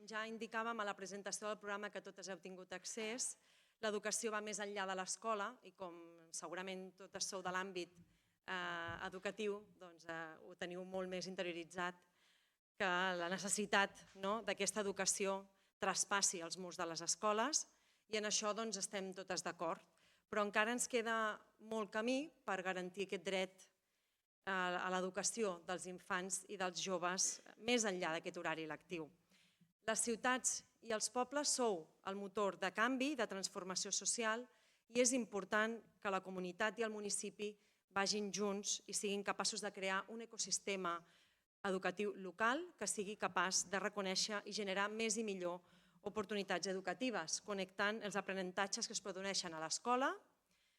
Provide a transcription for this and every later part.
ja indicàvem a la presentació del programa que totes heu tingut accés, l'educació va més enllà de l'escola i com segurament totes sou de l'àmbit educatiu, doncs ho teniu molt més interioritzat que la necessitat d'aquesta educació traspassi els murs de les escoles i en això estem totes d'acord. Però encara ens queda molt camí per garantir aquest dret a l'educació dels infants i dels joves més enllà d'aquest horari lectiu. Les ciutats i els pobles sou el motor de canvi, de transformació social i és important que la comunitat i el municipi vagin junts i siguin capaços de crear un ecosistema educatiu local que sigui capaç de reconèixer i generar més i millor oportunitats educatives, connectant els aprenentatges que es produeixen a l'escola,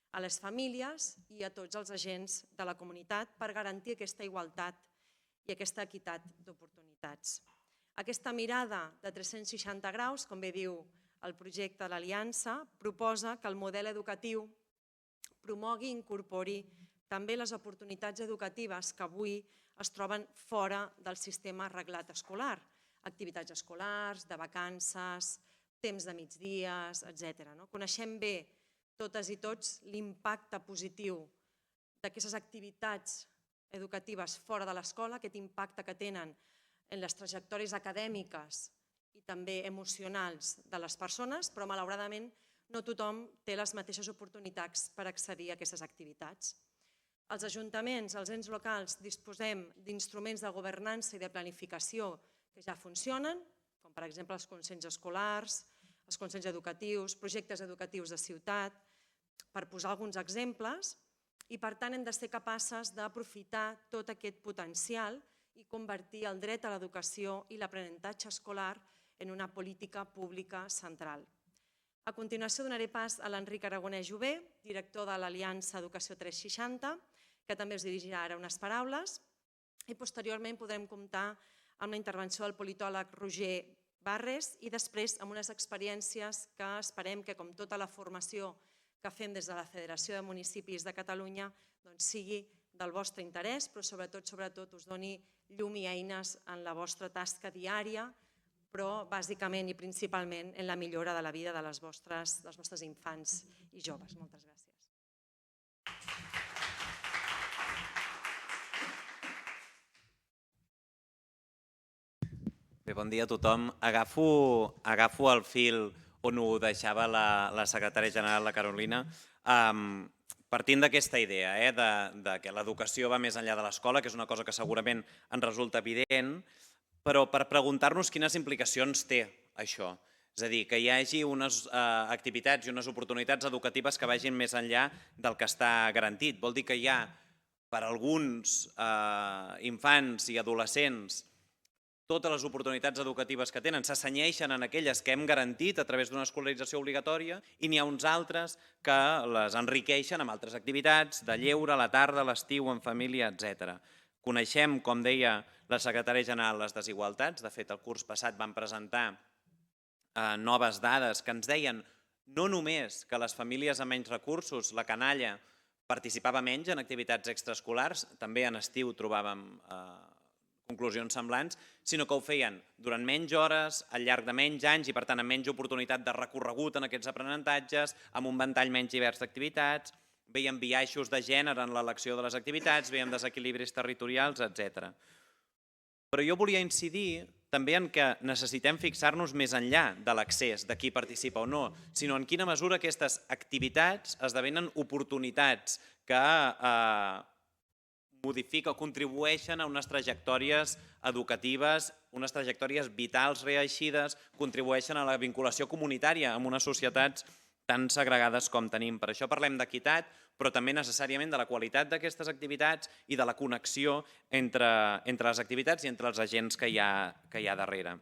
a les famílies i a tots els agents de la comunitat per garantir aquesta igualtat i aquesta equitat d'oportunitats. Aquesta mirada de 360 graus, com bé diu el projecte de l'Aliança, proposa que el model educatiu promogui i incorpori també les oportunitats educatives que avui es troben fora del sistema reglat escolar, activitats escolars, de vacances, temps de migdies, etc. Coneixem bé totes i tots l'impacte positiu d'aquestes activitats educatives fora de l'escola, aquest impacte que tenen en les trajectòries acadèmiques i també emocionals de les persones, però malauradament no tothom té les mateixes oportunitats per accedir a aquestes activitats. Els ajuntaments, els ens locals, disposem d'instruments de governança i de planificació que ja funcionen, com per exemple els consells escolars, els consells educatius, projectes educatius de ciutat, per posar alguns exemples, i per tant hem de ser capaces d'aprofitar tot aquest potencial i convertir el dret a l'educació i l'aprenentatge escolar en una política pública central. A continuació donaré pas a l'Enric Aragonès Jové, director de l'Aliança Educació 360, que també us dirigirà ara unes paraules, i posteriorment podrem comptar amb la intervenció del politòleg Roger Barres i després amb unes experiències que esperem que, com tota la formació que fem des de la Federació de Municipis de Catalunya, sigui del vostre interès, però sobretot us doni llum i eines en la vostra tasca diària, però bàsicament i principalment en la millora de la vida dels vostres infants i joves. Moltes gràcies. Bé, bon dia a tothom. Agafo el fil on ho deixava la secretària general, la Carolina, partint d'aquesta idea que l'educació va més enllà de l'escola, que és una cosa que segurament ens resulta evident, però per preguntar-nos quines implicacions té això. És a dir, que hi hagi unes activitats i unes oportunitats educatives que vagin més enllà del que està garantit. Vol dir que hi ha, per alguns infants i adolescents, totes les oportunitats educatives que tenen s'assenyeixen en aquelles que hem garantit a través d'una escolarització obligatòria i n'hi ha uns altres que les enriqueixen amb altres activitats de lleure, a la tarda, a l'estiu, en família, etc. Coneixem, com deia la secretària general, les desigualtats. De fet, el curs passat vam presentar noves dades que ens deien no només que les famílies amb menys recursos, la canalla, participava menys en activitats extraescolars, també en estiu trobàvem conclusions semblants, sinó que ho feien durant menys hores, al llarg de menys anys i per tant amb menys oportunitat de recorregut en aquests aprenentatges, amb un ventall menys divers d'activitats, veiem biaixos de gènere en l'elecció de les activitats, veiem desequilibris territorials, etc. Però jo volia incidir també en que necessitem fixar-nos més enllà de l'accés, de qui participa o no, sinó en quina mesura aquestes activitats esdevenen oportunitats que modifica o contribueixen a unes trajectòries educatives, unes trajectòries vitals reeixides, contribueixen a la vinculació comunitària amb unes societats tan segregades com tenim. Per això parlem d'equitat, però també necessàriament de la qualitat d'aquestes activitats i de la connexió entre les activitats i entre els agents que hi ha darrere.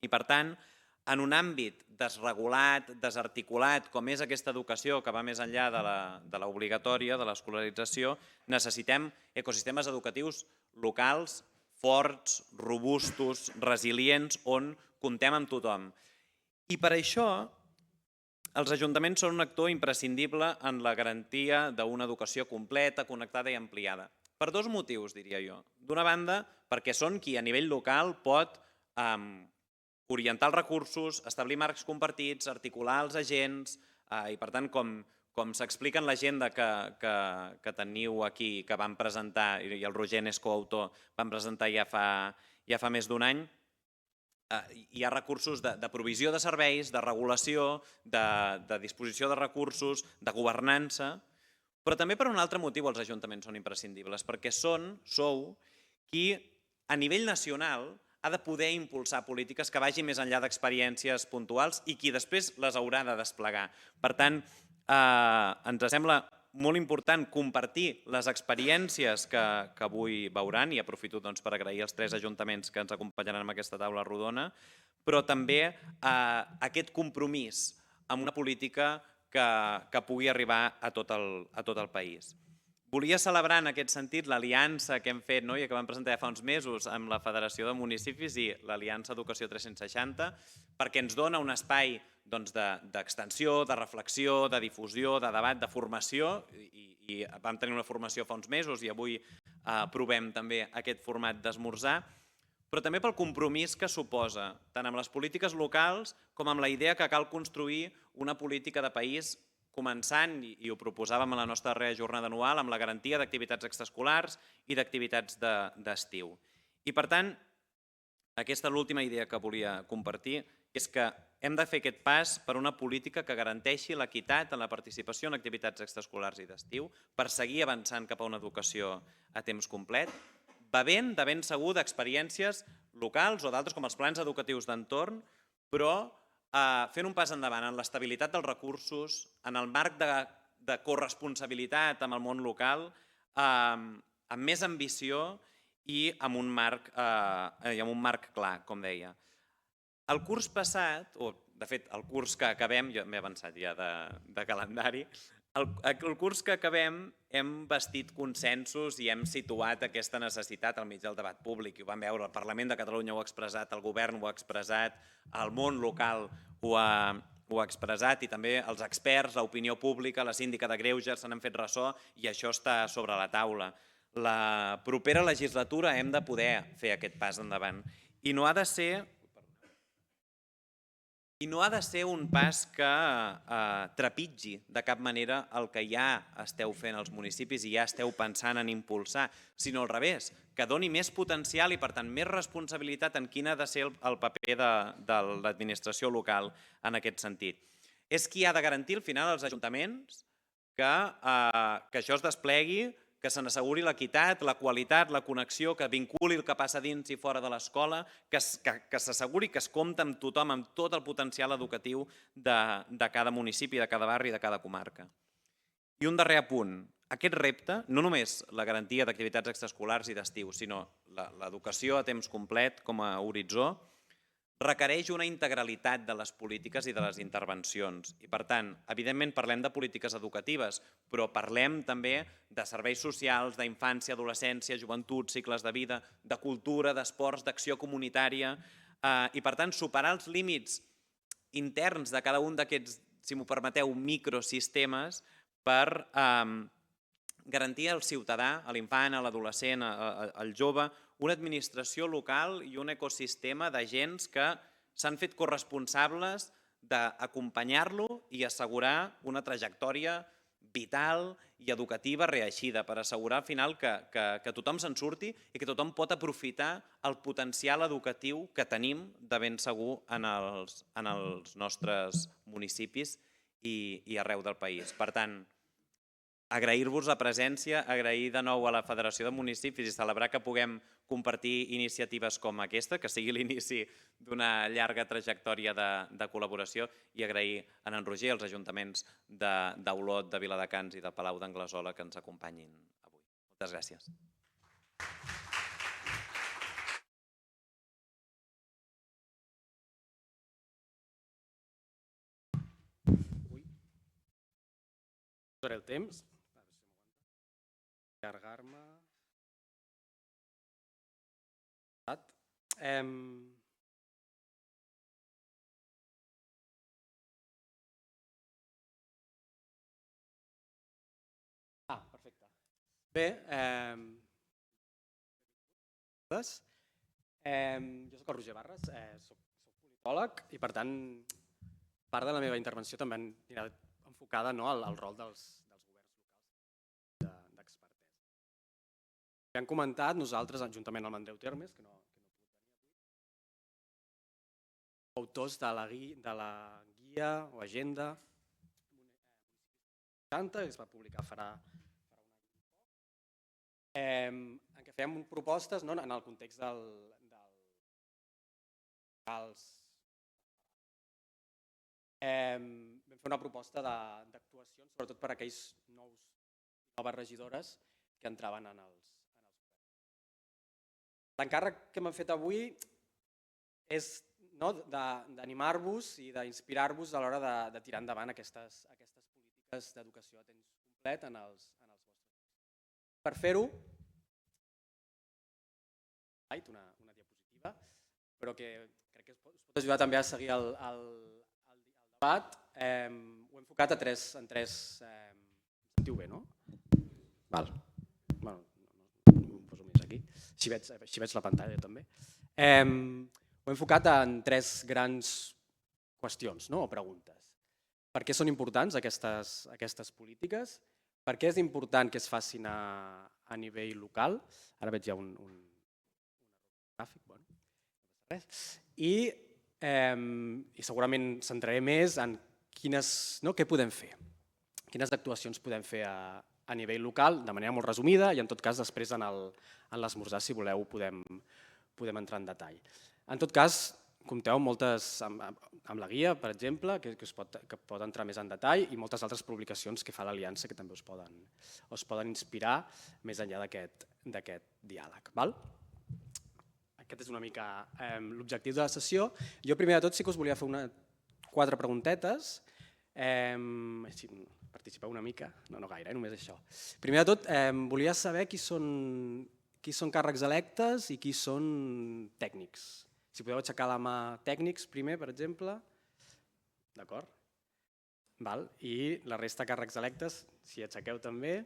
I per tant, en un àmbit desregulat, desarticulat, com és aquesta educació que va més enllà de l'obligatòria, de l'escolarització, necessitem ecosistemes educatius locals, forts, robustos, resilients, on comptem amb tothom. I per això els ajuntaments són un actor imprescindible en la garantia d'una educació completa, connectada i ampliada. Per dos motius, diria jo. D'una banda, perquè són qui a nivell local pot orientar els recursos, establir marcs compartits, articular els agents i, per tant, com s'explica en l'agenda que teniu aquí, que vam presentar, i el Roger n'és coautor, vam presentar ja fa més d'un any, hi ha recursos de provisió de serveis, de regulació, de disposició de recursos, de governança, però també per un altre motiu els ajuntaments són imprescindibles, perquè sou qui a nivell nacional ha de poder impulsar polítiques que vagin més enllà d'experiències puntuals i qui després les haurà de desplegar. Per tant, ens sembla molt important compartir les experiències que avui veuran, i aprofito per agrair als 3 ajuntaments que ens acompanyaran en aquesta taula rodona, però també aquest compromís amb una política que pugui arribar a tot el país. Volia celebrar en aquest sentit l'aliança que hem fet i que vam presentar ja fa uns mesos amb la Federació de Municipis i l'Aliança Educació 360, perquè ens dona un espai d'extensió, de reflexió, de difusió, de debat, de formació, i vam tenir una formació fa uns mesos i avui provem també aquest format d'esmorzar, però també pel compromís que suposa, tant amb les polítiques locals com amb la idea que cal construir una política de país començant, i ho proposàvem a la nostra darrera jornada anual, amb la garantia d'activitats extraescolars i d'activitats d'estiu. I per tant, aquesta és l'última idea que volia compartir, és que hem de fer aquest pas per una política que garanteixi l'equitat en la participació en activitats extraescolars i d'estiu, per seguir avançant cap a una educació a temps complet, bevent de ben segur d'experiències locals o d'altres com els plans educatius d'entorn, però fent un pas endavant en l'estabilitat dels recursos, en el marc de corresponsabilitat amb el món local, amb més ambició i amb un marc clar, com deia. El curs passat, o de fet el curs que acabem, jo m'he avançat ja de calendari, el curs que acabem hem bastit consensos i hem situat aquesta necessitat al mig del debat públic. Ho vam veure, el Parlament de Catalunya ho ha expressat, el govern ho ha expressat, el món local ho ha expressat i també els experts, l'opinió pública, la síndica de Greuges se n'han fet ressò i això està sobre la taula. La propera legislatura hem de poder fer aquest pas endavant i no ha de ser un pas que trepitgi de cap manera el que ja esteu fent als municipis i ja esteu pensant en impulsar, sinó al revés, que doni més potencial i per tant més responsabilitat en quin ha de ser el paper de l'administració local en aquest sentit. És qui ha de garantir al final als ajuntaments que això es desplegui, que se n'asseguri l'equitat, la qualitat, la connexió, que vinculi el que passa dins i fora de l'escola, que s'asseguri que es compta amb tothom, amb tot el potencial educatiu de cada municipi, de cada barri, de cada comarca. I un darrer apunt. Aquest repte, no només la garantia d'activitats extraescolars i d'estiu, sinó l'educació a temps complet com a horitzó, requereix una integralitat de les polítiques i de les intervencions. I per tant, evidentment parlem de polítiques educatives, però parlem també de serveis socials, d'infància, adolescència, joventut, cicles de vida, de cultura, d'esports, d'acció comunitària, i per tant superar els límits interns de cada un d'aquests, si m'ho permeteu, microsistemes per garantir al ciutadà, a l'infant, a l'adolescent, al jove, una administració local i un ecosistema d'agents que s'han fet corresponsables d'acompanyar-lo i assegurar una trajectòria vital i educativa reeixida per assegurar al final que tothom se'n surti i que tothom pot aprofitar el potencial educatiu que tenim de ben segur en els nostres municipis i arreu del país. Per tant, agrair-vos la presència, agrair de nou a la Federació de Municipis i celebrar que puguem compartir iniciatives com aquesta, que sigui l'inici d'una llarga trajectòria de col·laboració, i agrair a en Roger, als ajuntaments d'Olot, de Viladecans i de Palau d'Anglesola que ens acompanyin avui. Moltes gràcies. El temps. Allargar-me. Perfecte. Bé, jo soc el Roger Barres, soc psicòleg i, per tant, part de la meva intervenció també anirà enfocada al rol dels governs locals d'expertesa. Ja hem comentat nosaltres, juntament amb l'Andreu Termes, que no pot venir avui, autors de la guia o agenda que es va publicar farà un any en què fèiem propostes en el context dels vam fer una proposta d'actuacions, sobretot per a aquells noves regidores que entraven en els governs. L'encàrrec que m'han fet avui és d'animar-vos i d'inspirar-vos a l'hora de tirar endavant aquestes polítiques d'educació a temps complet en els vostres. Per fer-ho, una diapositiva, però que crec que us pot ajudar també a seguir el debat. Ho he enfocat en tres... Em sentiu bé, no? Val. Bueno, ho poso més aquí. Així veig la pantalla també. Ho he enfocat en tres grans qüestions o preguntes. Per què són importants aquestes polítiques? Per què és important que es facin a nivell local? Ara veig ja un gràfic. I segurament centraré més en què podem fer, quines actuacions podem fer a nivell local, de manera molt resumida, i en tot cas després en l'esmorzar, si voleu, podem entrar en detall. En tot cas, compteu amb la guia, per exemple, que pot entrar més en detall, i moltes altres publicacions que fa l'Aliança que també us poden inspirar més enllà d'aquest diàleg. Aquest és una mica l'objectiu de la sessió. Jo primer de tot sí que us volia fer 4 preguntetes. Participeu una mica? No gaire, només això. Primer de tot, volia saber qui són càrrecs electes i qui són tècnics. Si podeu aixecar la mà tècnics primer, per exemple. D'acord? I la resta de càrrecs electes, si aixequeu també.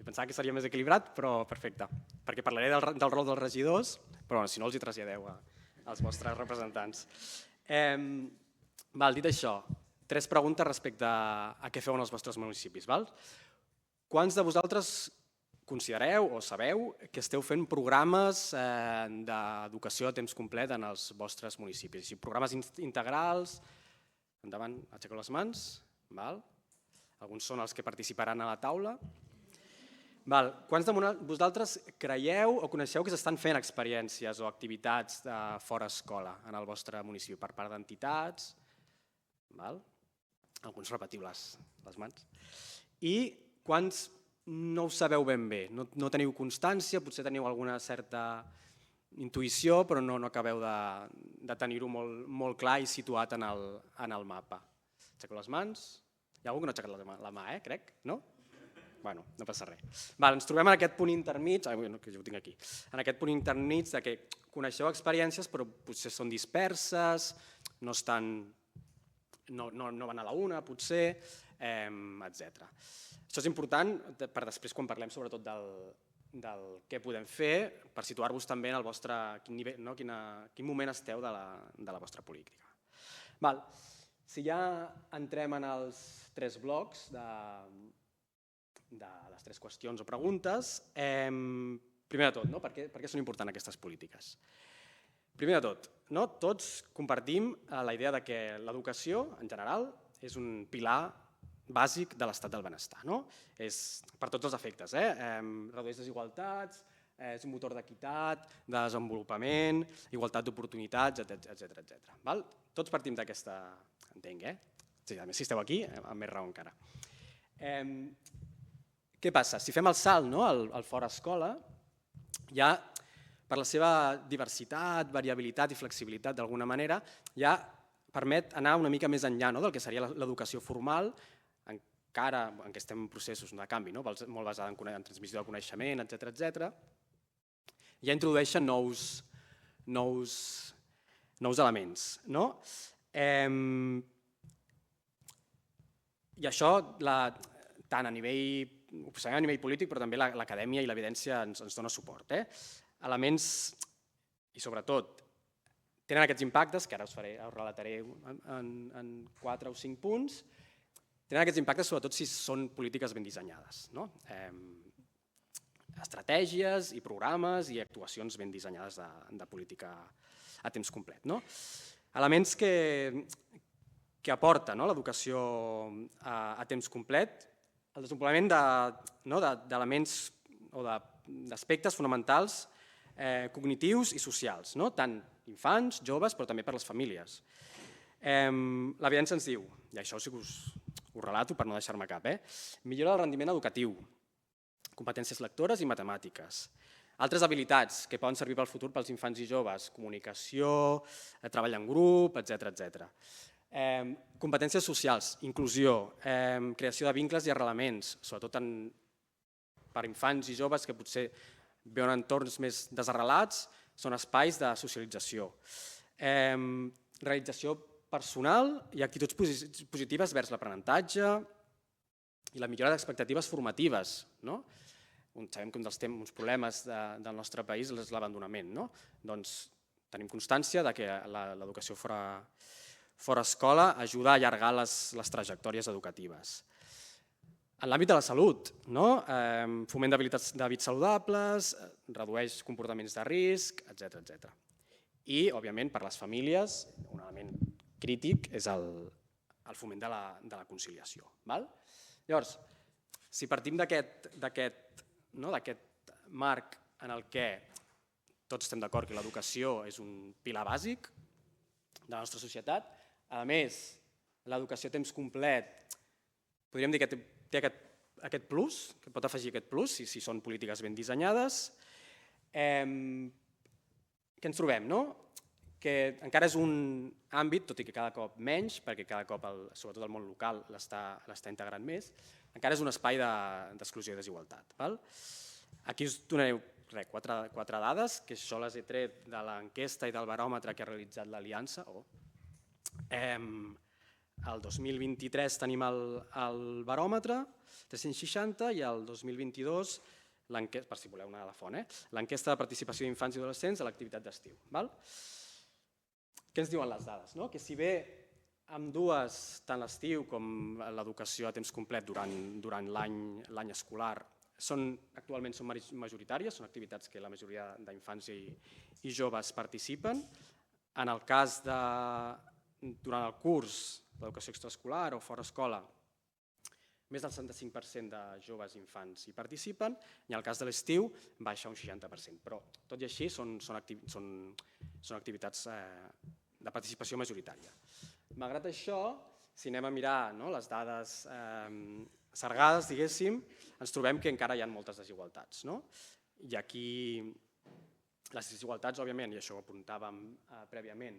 Pensava que seria més equilibrat, però perfecte. Perquè parlaré del rol dels regidors, però si no els hi traslladeu als vostres representants. Dit això, 3 preguntes respecte a què feu en els vostres municipis. Quants de vosaltres considereu o sabeu que esteu fent programes d'educació a temps complet en els vostres municipis? Programes integrals, endavant, aixequeu les mans. Alguns són els que participaran a la taula. Quants de vosaltres creieu o coneixeu que s'estan fent experiències o activitats de fora escola en el vostre municipi per part d'entitats? Alguns repetiu les mans. I quants no ho sabeu ben bé, no teniu constància, potser teniu alguna certa intuïció, però no acabeu de tenir-ho molt clar i situat en el mapa. Aixequeu les mans. Hi ha algú que no ha aixecat la mà, crec? No? Bueno, no passa res. Ens trobem en aquest punt intermig, que jo ho tinc aquí, en aquest punt intermig de que coneixeu experiències però potser són disperses, no van a la una, potser, etc. Això és important per després, quan parlem sobretot del què podem fer, per situar-vos també en el vostre quin moment esteu de la vostra política. Si ja entrem en els 3 blocs de les 3 qüestions o preguntes, primer de tot, per què són importants aquestes polítiques? Primer de tot, tots compartim la idea que l'educació, en general, és un pilar bàsic de l'estat del benestar. És per tots els efectes. Redueix desigualtats, és un motor d'equitat, de desenvolupament, igualtat d'oportunitats, etc. Tots partim d'aquesta... Entenc, a més, si esteu aquí, amb més raó encara. Què passa? Si fem el salt al fora escola, ja per la seva diversitat, variabilitat i flexibilitat d'alguna manera, ja permet anar una mica més enllà del que seria l'educació formal, encara en què estem en processos de canvi, molt basada en transmissió del coneixement, etc. Ja introdueixen nous elements. I això, tant a nivell polític, però també l'acadèmia i l'evidència ens dona suport. Elements, i sobretot, tenen aquests impactes, que ara us relataré en 4 o 5 punts, tenen aquests impactes sobretot si són polítiques ben dissenyades, estratègies i programes i actuacions ben dissenyades de política a temps complet. Elements que aporta l'educació a temps complet, el desenvolupament d'elements o d'aspectes fonamentals cognitius i socials, tant infants, joves, però també per les famílies. L'evidència ens diu, i això sí que us relato per no deixar-me cap, millora el rendiment educatiu, competències lectores i matemàtiques. Altres habilitats que poden servir pel futur pels infants i joves, comunicació, treball en grup, etc. Competències socials, inclusió, creació de vincles i arrelaments, sobretot per infants i joves que potser viuen en entorns més desarrelats, són espais de socialització. Realització personal i actituds positives vers l'aprenentatge i la millora d'expectatives formatives. Sabem que un dels problemes del nostre país és l'abandonament. Doncs tenim constància que l'educació fora escola ajuda a allargar les trajectòries educatives. En l'àmbit de la salut, foment d'hàbits saludables, redueix comportaments de risc, etc. I, òbviament, per les famílies, un element crític és el foment de la conciliació. Llavors, si partim d'aquest marc en el què tots estem d'acord que l'educació és un pilar bàsic de la nostra societat, a més, l'educació a temps complet, podríem dir que té aquest plus, que pot afegir aquest plus si són polítiques ben dissenyades. Què ens trobem? Que encara és un àmbit, tot i que cada cop menys, perquè cada cop, sobretot el món local, l'està integrant més, encara és un espai d'exclusió i desigualtat. Aquí us donaré 4 dades, que això les he tret de l'enquesta i del baròmetre que ha realitzat l'Aliança. El 2023 tenim el baròmetre, 360, i el 2022, per si voleu anar a la font, l'enquesta de participació d'infants i adolescents a l'activitat d'estiu. Què ens diuen les dades? Que si bé ambdues, tant l'estiu com l'educació a temps complet durant l'any escolar, actualment són majoritàries, són activitats que la majoria d'infants i joves participen. En el cas durant el curs d'educació extraescolar o fora escola, més del 65% de joves i infants hi participen, i en el cas de l'estiu baixa un 60%, però tot i així són activitats de participació majoritària. Malgrat això, si anem a mirar les dades sargades, diguéssim, ens trobem que encara hi ha moltes desigualtats. I aquí les desigualtats, òbviament, i això ho apuntàvem prèviament,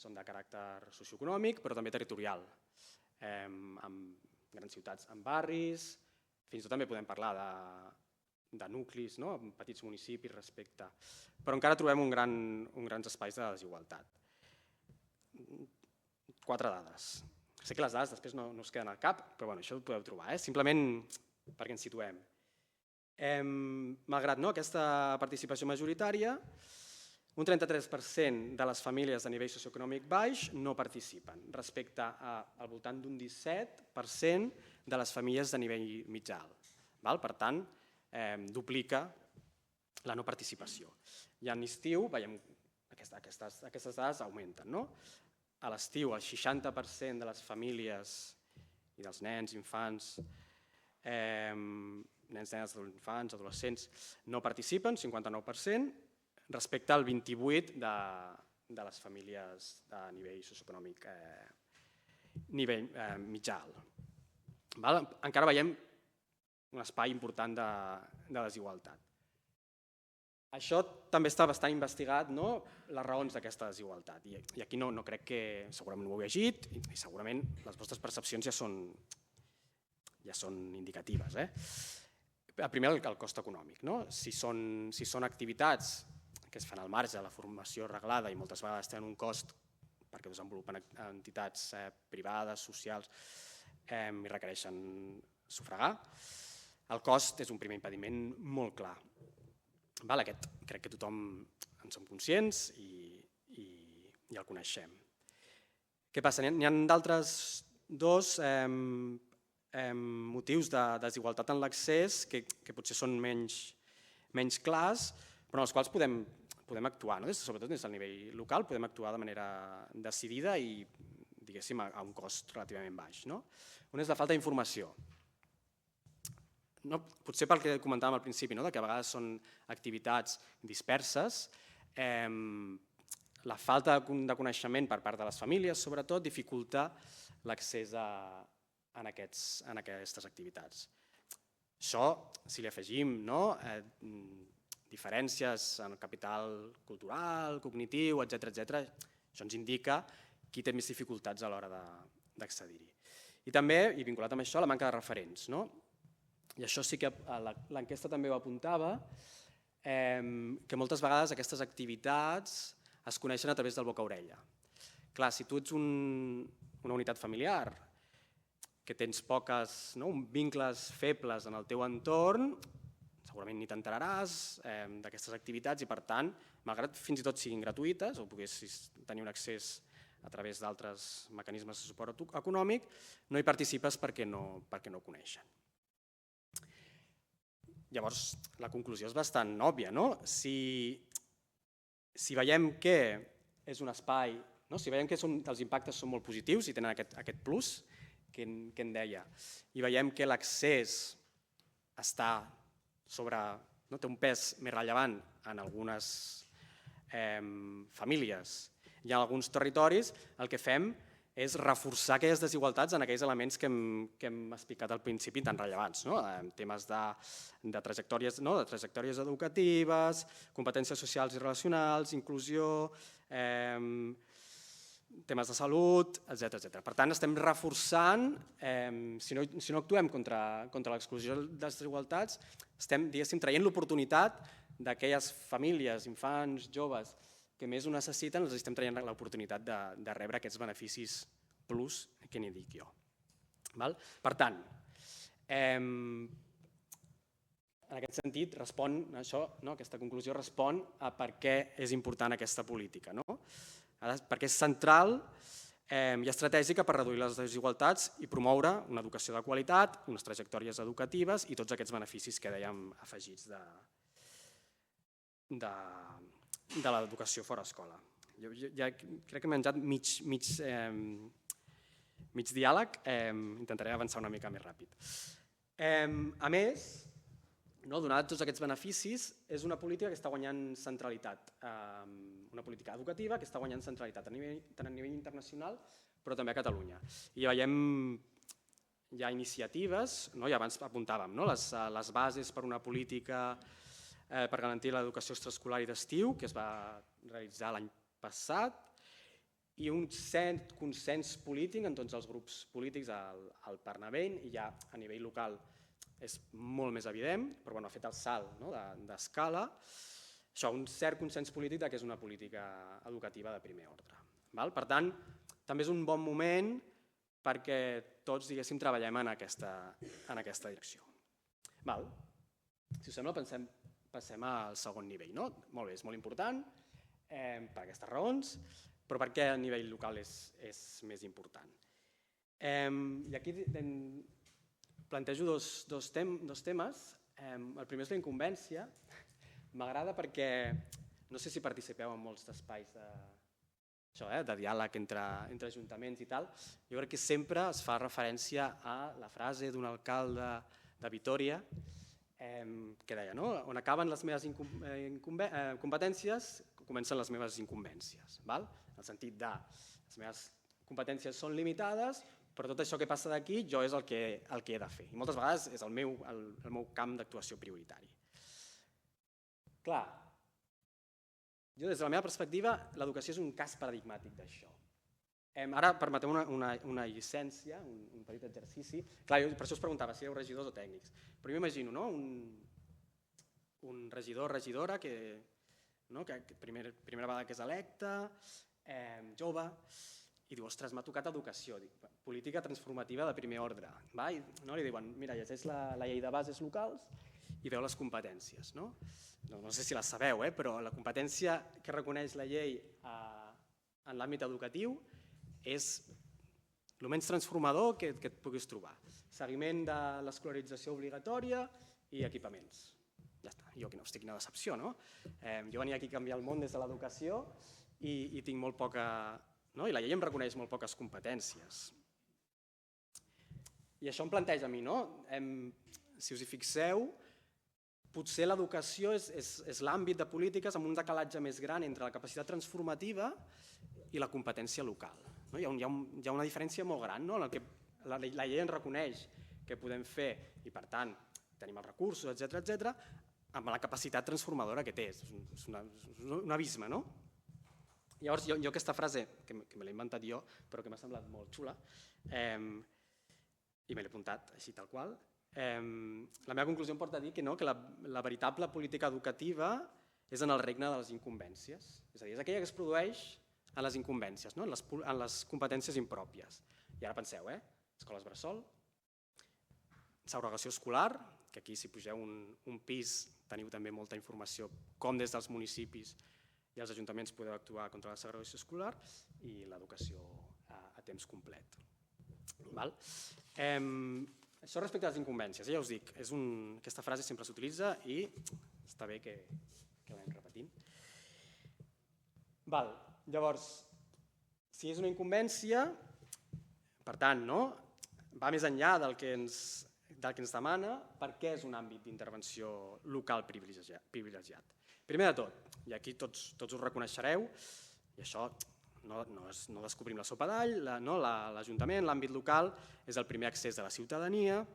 són de caràcter socioeconòmic, però també territorial, amb grans ciutats, amb barris, fins i tot també podem parlar de nuclis, petits municipis respecte, però encara trobem uns grans espais de desigualtat. 4 dades. Sé que les dades després no us queden al cap, però això ho podeu trobar, simplement perquè ens situem. Malgrat aquesta participació majoritària, un 33% de les famílies de nivell socioeconòmic baix no participen, respecte al voltant d'un 17% de les famílies de nivell mitjà alt. Per tant, duplica la no participació. I en l'estiu, veiem, aquestes dades augmenten. A l'estiu, el 60% de les famílies i dels nens, infants, infants, adolescents, no participen, 59%, respecte al 28% de les famílies de nivell socioeconòmic nivell mitjà alt. Encara veiem un espai important de desigualtat. Això també està bastant investigat, les raons d'aquesta desigualtat. I aquí no crec que, segurament ho heu llegit, i segurament les vostres percepcions ja són indicatives. Primer, el cost econòmic. Si són activitats que es fan al marge de la formació reglada i moltes vegades tenen un cost perquè ho desenvolupen entitats privades, socials, i requereixen sufragar, el cost és un primer impediment molt clar. Aquest crec que tothom en som conscients i ja el coneixem. Què passa? N'hi ha d'altres dos motius de desigualtat en l'accés que potser són menys clars, però en els quals podem actuar, sobretot des del nivell local, podem actuar de manera decidida i, diguéssim, a un cost relativament baix. Un és la falta d'informació. Potser pel que comentàvem al principi, que a vegades són activitats disperses, la falta de coneixement per part de les famílies, sobretot, dificulta l'accés a aquestes activitats. Això, si li afegim diferències en el capital cultural, cognitiu, etc., això ens indica qui té més dificultats a l'hora d'accedir-hi. I també, i vinculat amb això, la manca de referents. I això sí que l'enquesta també ho apuntava, que moltes vegades aquestes activitats es coneixen a través del boca-orella. Clar, si tu ets una unitat familiar que tens poques vincles febles en el teu entorn, segurament ni t'enteraràs d'aquestes activitats i, per tant, malgrat fins i tot siguin gratuïtes o poguessis tenir un accés a través d'altres mecanismes de suport econòmic, no hi participes perquè no ho coneixen. Llavors, la conclusió és bastant òbvia. Si veiem que és un espai, si veiem que els impactes són molt positius i tenen aquest plus que en deia, i veiem que l'accés té un pes més rellevant en algunes famílies i en alguns territoris, el que fem és reforçar aquelles desigualtats en aquells elements que hem explicat al principi tan rellevants, en temes de trajectòries educatives, competències socials i relacionals, inclusió, temes de salut, etc. Per tant, estem reforçant, si no actuem contra l'exclusió de les desigualtats, estem traient l'oportunitat d'aquelles famílies, infants, joves, que més ho necessiten, els estem traient l'oportunitat de rebre aquests beneficis plus que n'hi dic jo. Per tant, en aquest sentit, aquesta conclusió respon a per què és important aquesta política, perquè és central i estratègica per reduir les desigualtats i promoure una educació de qualitat, unes trajectòries educatives i tots aquests beneficis que dèiem afegits de l'educació fora escola. Jo ja crec que m'he menjat mig diàleg, intentaré avançar una mica més ràpid. A més, donat tots aquests beneficis, és una política que està guanyant centralitat, una política educativa que està guanyant centralitat tant a nivell internacional però també a Catalunya. I veiem ja iniciatives, i abans apuntàvem les bases per una política per garantir l'educació extraescolar i d'estiu, que es va realitzar l'any passat, i un cert consens polític en tots els grups polítics al Parlament, i ja a nivell local és molt més evident, però ha fet el salt d'escala, un cert consens polític que és una política educativa de primer ordre. Per tant, també és un bon moment perquè tots treballem en aquesta direcció. Si us sembla, passem al segon nivell. Molt bé, és molt important per aquestes raons, però per què a nivell local és més important? I aquí plantejo dos temes. El primer és la incumbència. M'agrada perquè, no sé si participeu en molts d'espais de diàleg entre ajuntaments i tal, jo crec que sempre es fa referència a la frase d'un alcalde de Vitòria que deia, on acaben les meves competències, comencen les meves incumbències. En el sentit de les meves competències són limitades, però tot això que passa d'aquí jo és el que he de fer. I moltes vegades és el meu camp d'actuació prioritari. Clar, jo des de la meva perspectiva, l'educació és un cas paradigmàtic d'això. Ara permeteu una llicència, un petit exercici. Clar, jo per això us preguntava si éreu regidors o tècnics. Però jo m'imagino un regidor o regidora que primera vegada que és electe, jove, i diu, ostres, m'ha tocat educació, política transformativa de primer ordre. Li diuen, mira, llegeix la llei de bases locals i veu les competències. No sé si les sabeu, però la competència que reconeix la llei en l'àmbit educatiu és el menys transformador que et puguis trobar. Seguiment de l'escolarització obligatòria i equipaments. Ja està, jo que no estic una decepció, no? Jo venia aquí a canviar el món des de l'educació i tinc molt poca... I la llei em reconeix molt poques competències. I això em planteja a mi, no? Si us hi fixeu, potser l'educació és l'àmbit de polítiques amb un decalatge més gran entre la capacitat transformativa i la competència local. Hi ha una diferència molt gran en el que la llei ens reconeix que podem fer i, per tant, tenim els recursos, etc., amb la capacitat transformadora que té. És un abisme, no? Llavors, jo aquesta frase, que me l'he inventat jo, però que m'ha semblat molt xula, i me l'he apuntat així tal qual, la meva conclusió em porta a dir que la veritable política educativa és en el regne de les incumbències. És a dir, és aquella que es produeix en les incumbències, en les competències impròpies. I ara penseu, escoles bressol, segregació escolar, que aquí si pugeu un pis teniu també molta informació com des dels municipis i els ajuntaments podeu actuar contra la segregació escolar i l'educació a temps complet. Això respecte a les incumbències, ja us dic, aquesta frase sempre s'utilitza i està bé que l'anem repetint. Llavors, si és una incumbència, per tant, va més enllà del que ens demana, per què és un àmbit d'intervenció local privilegiat. Primer de tot, i aquí tots ho reconeixereu, i això no descobrim la sopa d'all, l'Ajuntament, l'àmbit local, és el primer accés de la ciutadania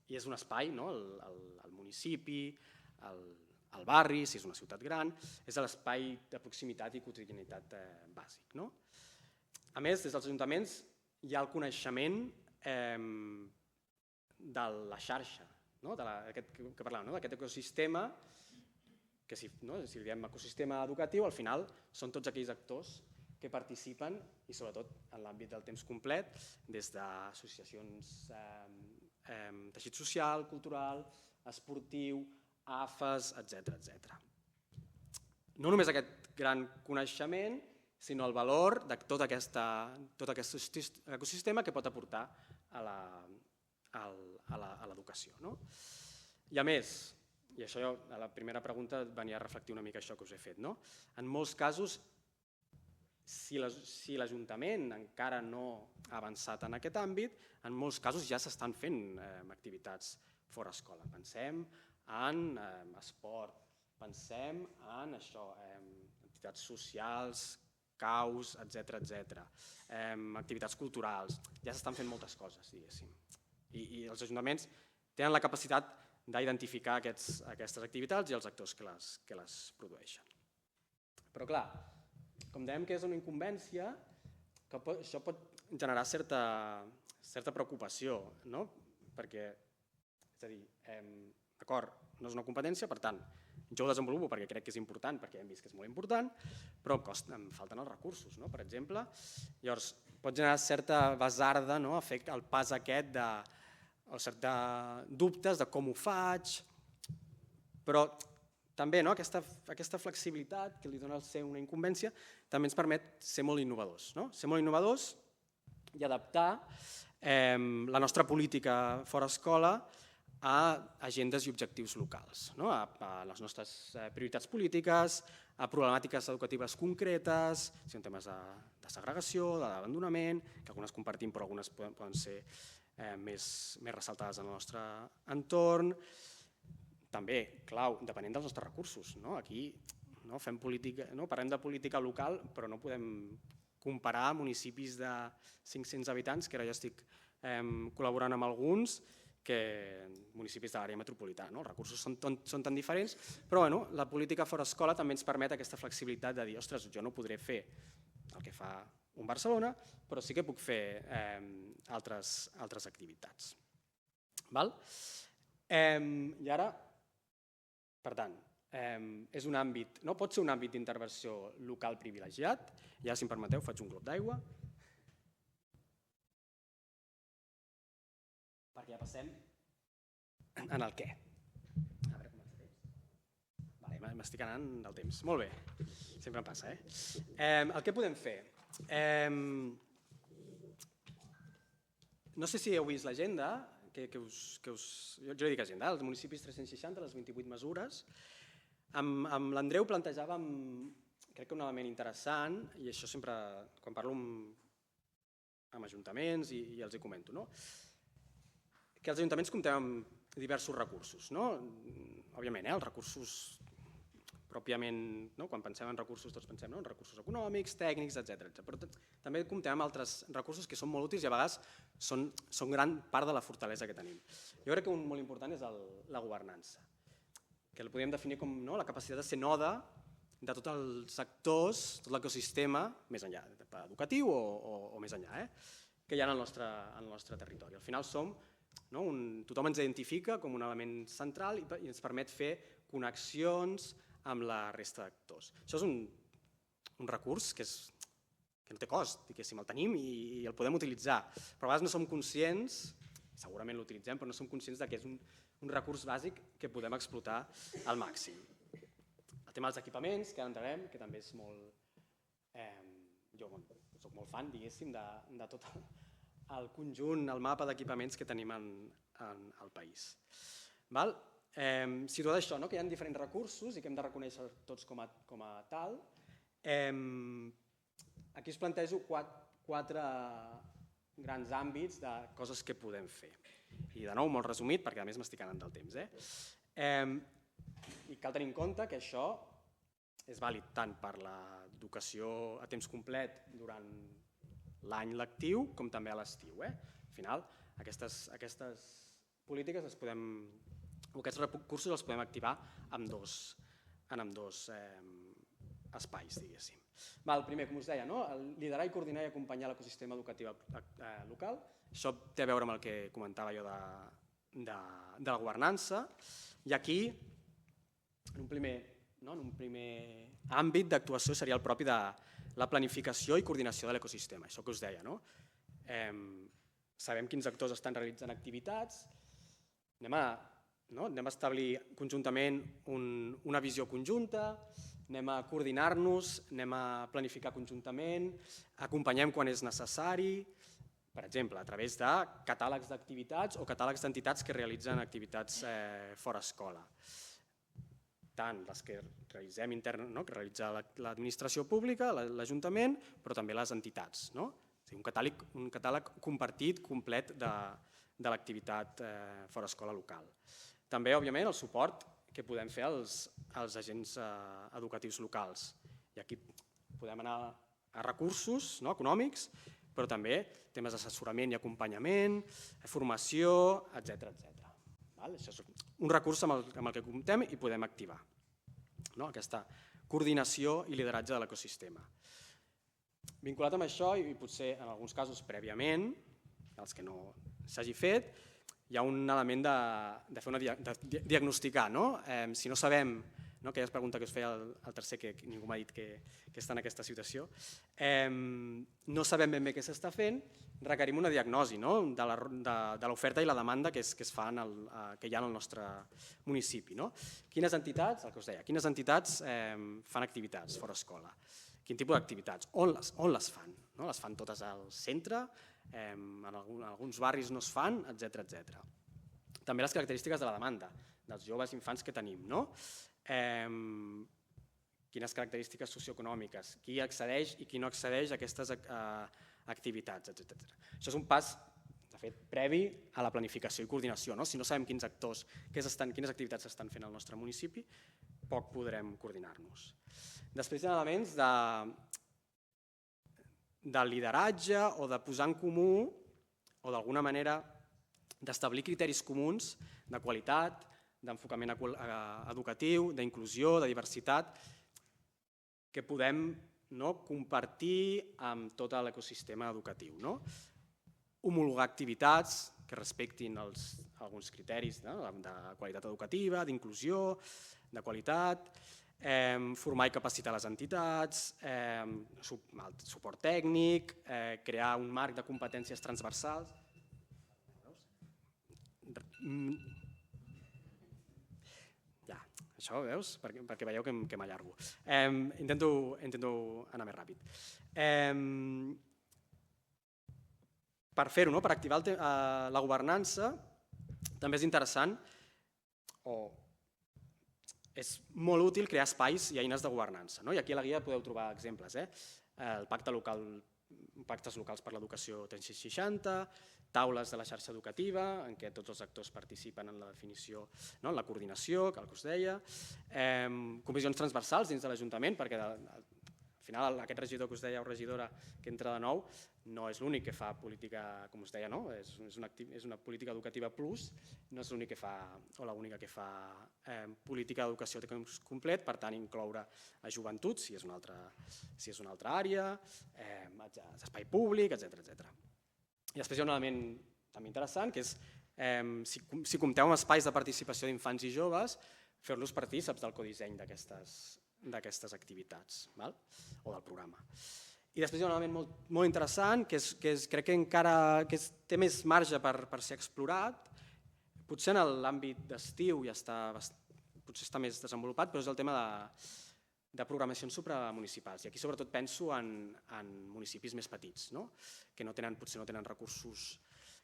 i és un espai, el municipi, el barri, si és una ciutat gran, és l'espai de proximitat i quotidianitat bàsic. A més, des dels ajuntaments hi ha el coneixement de la xarxa, que parlàvem, d'aquest ecosistema, que si li diem ecosistema educatiu, al final són tots aquells actors que participen, i sobretot en l'àmbit del temps complet, des d'associacions, teixit social, cultural, esportiu, AFES, etc. No només aquest gran coneixement, sinó el valor de tot aquest ecosistema que pot aportar a l'educació. I a més, i això a la primera pregunta venia a reflectir una mica això que us he fet, en molts casos, si l'Ajuntament encara no ha avançat en aquest àmbit, en molts casos ja s'estan fent activitats fora escola. Pensem en esport, pensem en entitats socials, caus, etc. Activitats culturals, ja s'estan fent moltes coses, diguéssim. I els ajuntaments tenen la capacitat d'identificar aquestes activitats i els actors que les produeixen. Però clar, com dèiem que és una incumbència, això pot generar certa preocupació, perquè, és a dir, d'acord, no és una competència, per tant, jo ho desenvolupo perquè crec que és important, perquè hem vist que és molt important, però em falten els recursos, per exemple. Llavors, pot generar certa basarda a fer el pas aquest o certs dubtes de com ho faig, però també aquesta flexibilitat que li dona el ser una incumbència també ens permet ser molt innovadors. Ser molt innovadors i adaptar la nostra política fora escola a agendes i objectius locals, a les nostres prioritats polítiques, a problemàtiques educatives concretes, si són temes de segregació, d'abandonament, que algunes compartim però algunes poden ser més ressaltades en el nostre entorn. També, clau, depenent dels nostres recursos. Aquí parlem de política local, però no podem comparar municipis de 500 habitants, que ara ja estic col·laborant amb alguns, que municipis de l'àrea metropolitana. Els recursos són tan diferents, però la política fora escola també ens permet aquesta flexibilitat de dir, ostres, jo no podré fer el que fa un Barcelona, però sí que puc fer altres activitats. I ara, per tant, pot ser un àmbit d'intervenció local privilegiat. Ja, si em permeteu, faig un glop d'aigua. Perquè ja passem en el què. m'estic anant del temps. Molt bé, sempre em passa, El que podem fer? No sé si heu vist l'agenda, jo li dic agenda, els municipis 360, les 28 mesures. Amb l'Andreu plantejàvem, crec que un element interessant, i això sempre, quan parlo amb ajuntaments i els hi comento, que els ajuntaments comptem amb diversos recursos. Òbviament, els recursos pròpiament, quan pensem en recursos tots pensem en recursos econòmics, tècnics, etc. Però també comptem amb altres recursos que són molt útils i a vegades són gran part de la fortalesa que tenim. Jo crec que un molt important és la governança, que el podríem definir com la capacitat de ser node de tots els actors, tot l'ecosistema, més enllà, educatiu o més enllà, que hi ha en el nostre territori. Al final tothom ens identifica com un element central i ens permet fer connexions amb la resta d'actors. Això és un recurs que no té cost, diguéssim, el tenim i el podem utilitzar, però a vegades no som conscients, segurament l'utilitzem, però no som conscients que és un recurs bàsic que podem explotar al màxim. El tema dels equipaments, que ara entrarem, que també és molt... Jo soc molt fan, diguéssim, de tot el conjunt, el mapa d'equipaments que tenim al país. Situat això, que hi ha diferents recursos i que hem de reconèixer tots com a tal, aquí us plantejo 4 grans àmbits de coses que podem fer. I de nou, molt resumit, perquè a més m'estic anant del temps. I cal tenir en compte que això és vàlid tant per l'educació a temps complet durant l'any lectiu com també a l'estiu. Al final, aquestes polítiques aquests recursos els podem activar en ambdós espais, diguéssim. El primer, com us deia, liderar i coordinar i acompanyar l'ecosistema educatiu local. Això té a veure amb el que comentava jo de la governança. I aquí, en un primer àmbit d'actuació seria el propi de la planificació i coordinació de l'ecosistema. Això que us deia. Sabem quins actors estan realitzant activitats, anem a establir conjuntament una visió conjunta, anem a coordinar-nos, anem a planificar conjuntament, acompanyem quan és necessari, per exemple, a través de catàlegs d'activitats o catàlegs d'entitats que realitzen activitats fora escola. Tant les que realitzem interna, que realitza l'administració pública, l'Ajuntament, però també les entitats. Un catàleg compartit, complet de l'activitat fora escola local. També, òbviament, el suport que podem fer als agents educatius locals. I aquí podem anar a recursos econòmics, però també temes d'assessorament i acompanyament, formació, etc. Això és un recurs amb el que comptem i podem activar aquesta coordinació i lideratge de l'ecosistema. Vinculat amb això, i potser en alguns casos prèviament, els que no s'hagi fet, hi ha un element de diagnosticar. Si no sabem, aquella pregunta que us feia el tercer, que ningú m'ha dit que està en aquesta situació, no sabem ben bé què s'està fent, requerim una diagnosi de l'oferta i la demanda que hi ha en el nostre municipi. Quines entitats, el que us deia, quines entitats fan activitats fora escola? Quin tipus d'activitats? On les fan? Les fan totes al centre? En alguns barris no es fan, etc. També les característiques de la demanda, dels joves i infants que tenim. Quines característiques socioeconòmiques, qui accedeix i qui no accedeix a aquestes activitats, etc. Això és un pas, de fet, previ a la planificació i coordinació. Si no sabem quins actors, quines activitats s'estan fent al nostre municipi, poc podrem coordinar-nos. Després hi ha elements de lideratge o de posar en comú o d'alguna manera d'establir criteris comuns de qualitat, d'enfocament educatiu, d'inclusió, de diversitat, que podem compartir amb tot l'ecosistema educatiu. Homologar activitats que respectin alguns criteris de qualitat educativa, d'inclusió, de qualitat, formar i capacitar les entitats, suport tècnic, crear un marc de competències transversals. Això, veus? Perquè veieu que m'allargo. Intento anar més ràpid. Per fer-ho, per activar la governança, també és interessant o és molt útil crear espais i eines de governança. I aquí a la guia podeu trobar exemples. El pactes locals per l'educació 360, taules de la xarxa educativa, en què tots els actors participen en la definició, en la coordinació, que us deia, comissions transversals dins de l'Ajuntament, perquè al final aquest regidor que us deia o regidora que entra de nou no és l'únic que fa política, com us deia, és una política educativa plus, no és l'únic que fa o l'única que fa política d'educació de temps complet, per tant incloure a joventut, si és una altra àrea, espai públic, etc. I després hi ha un element també interessant, que és si compteu amb espais de participació d'infants i joves, fer-los partícips del codisseny d'aquestes activitats o del programa. I després hi ha un element molt interessant, que crec que encara té més marge per ser explorat, potser en l'àmbit d'estiu potser està més desenvolupat, però és el tema de programacions supramunicipals. I aquí sobretot penso en municipis més petits, que potser no tenen recursos,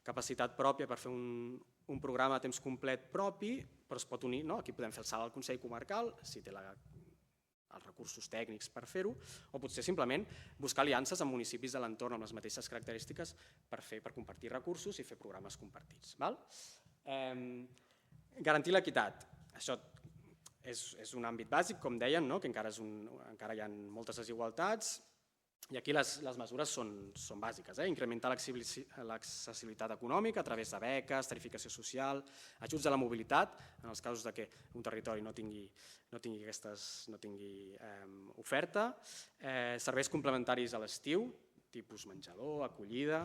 capacitat pròpia per fer un programa a temps complet propi, però es pot unir, aquí podem fer el salt al Consell Comarcal, si té els recursos tècnics per fer-ho, o potser simplement buscar aliances amb municipis de l'entorn amb les mateixes característiques per compartir recursos i fer programes compartits. Garantir l'equitat. Això és un àmbit bàsic, com deien, que encara hi ha moltes desigualtats, i aquí les mesures són bàsiques. Incrementar l'accessibilitat econòmica a través de beques, tarificació social, ajuts a la mobilitat, en els casos que un territori no tingui oferta, serveis complementaris a l'estiu, tipus menjador, acollida.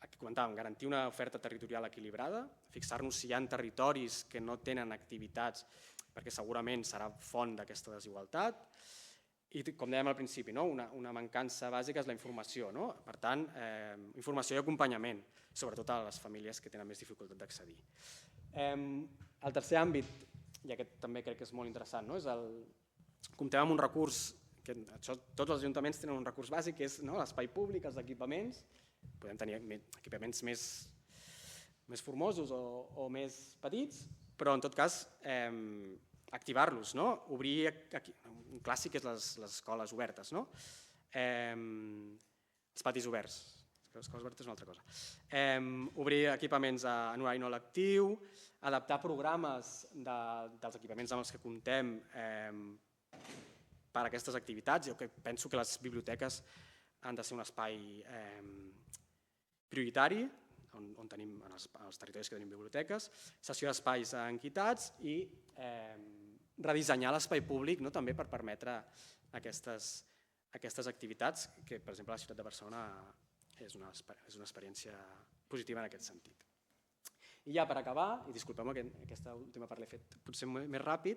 Aquí comentàvem, garantir una oferta territorial equilibrada, fixar-nos si hi ha territoris que no tenen activitats, perquè segurament serà font d'aquesta desigualtat. I com dèiem al principi, una mancança bàsica és la informació. Per tant, informació i acompanyament, sobretot a les famílies que tenen més dificultat d'accedir. El tercer àmbit, i aquest també crec que és molt interessant, comptem amb un recurs, tots els ajuntaments tenen un recurs bàsic, que és l'espai públic, els equipaments. Podem tenir equipaments més formosos o més petits, però en tot cas activar-los, obrir, un clàssic és les escoles obertes, els patis oberts, les escoles obertes és una altra cosa. Obrir equipaments en horari no lectiu, adaptar programes dels equipaments amb els que comptem per a aquestes activitats. Jo penso que les biblioteques han de ser un espai prioritari, on tenim els territoris que tenim biblioteques, cessió d'espais a entitats i redissenyar l'espai públic també per permetre aquestes activitats que, per exemple, a la ciutat de Barcelona és una experiència positiva en aquest sentit. I ja per acabar, i disculpeu-me que aquesta última part l'he fet potser més ràpid,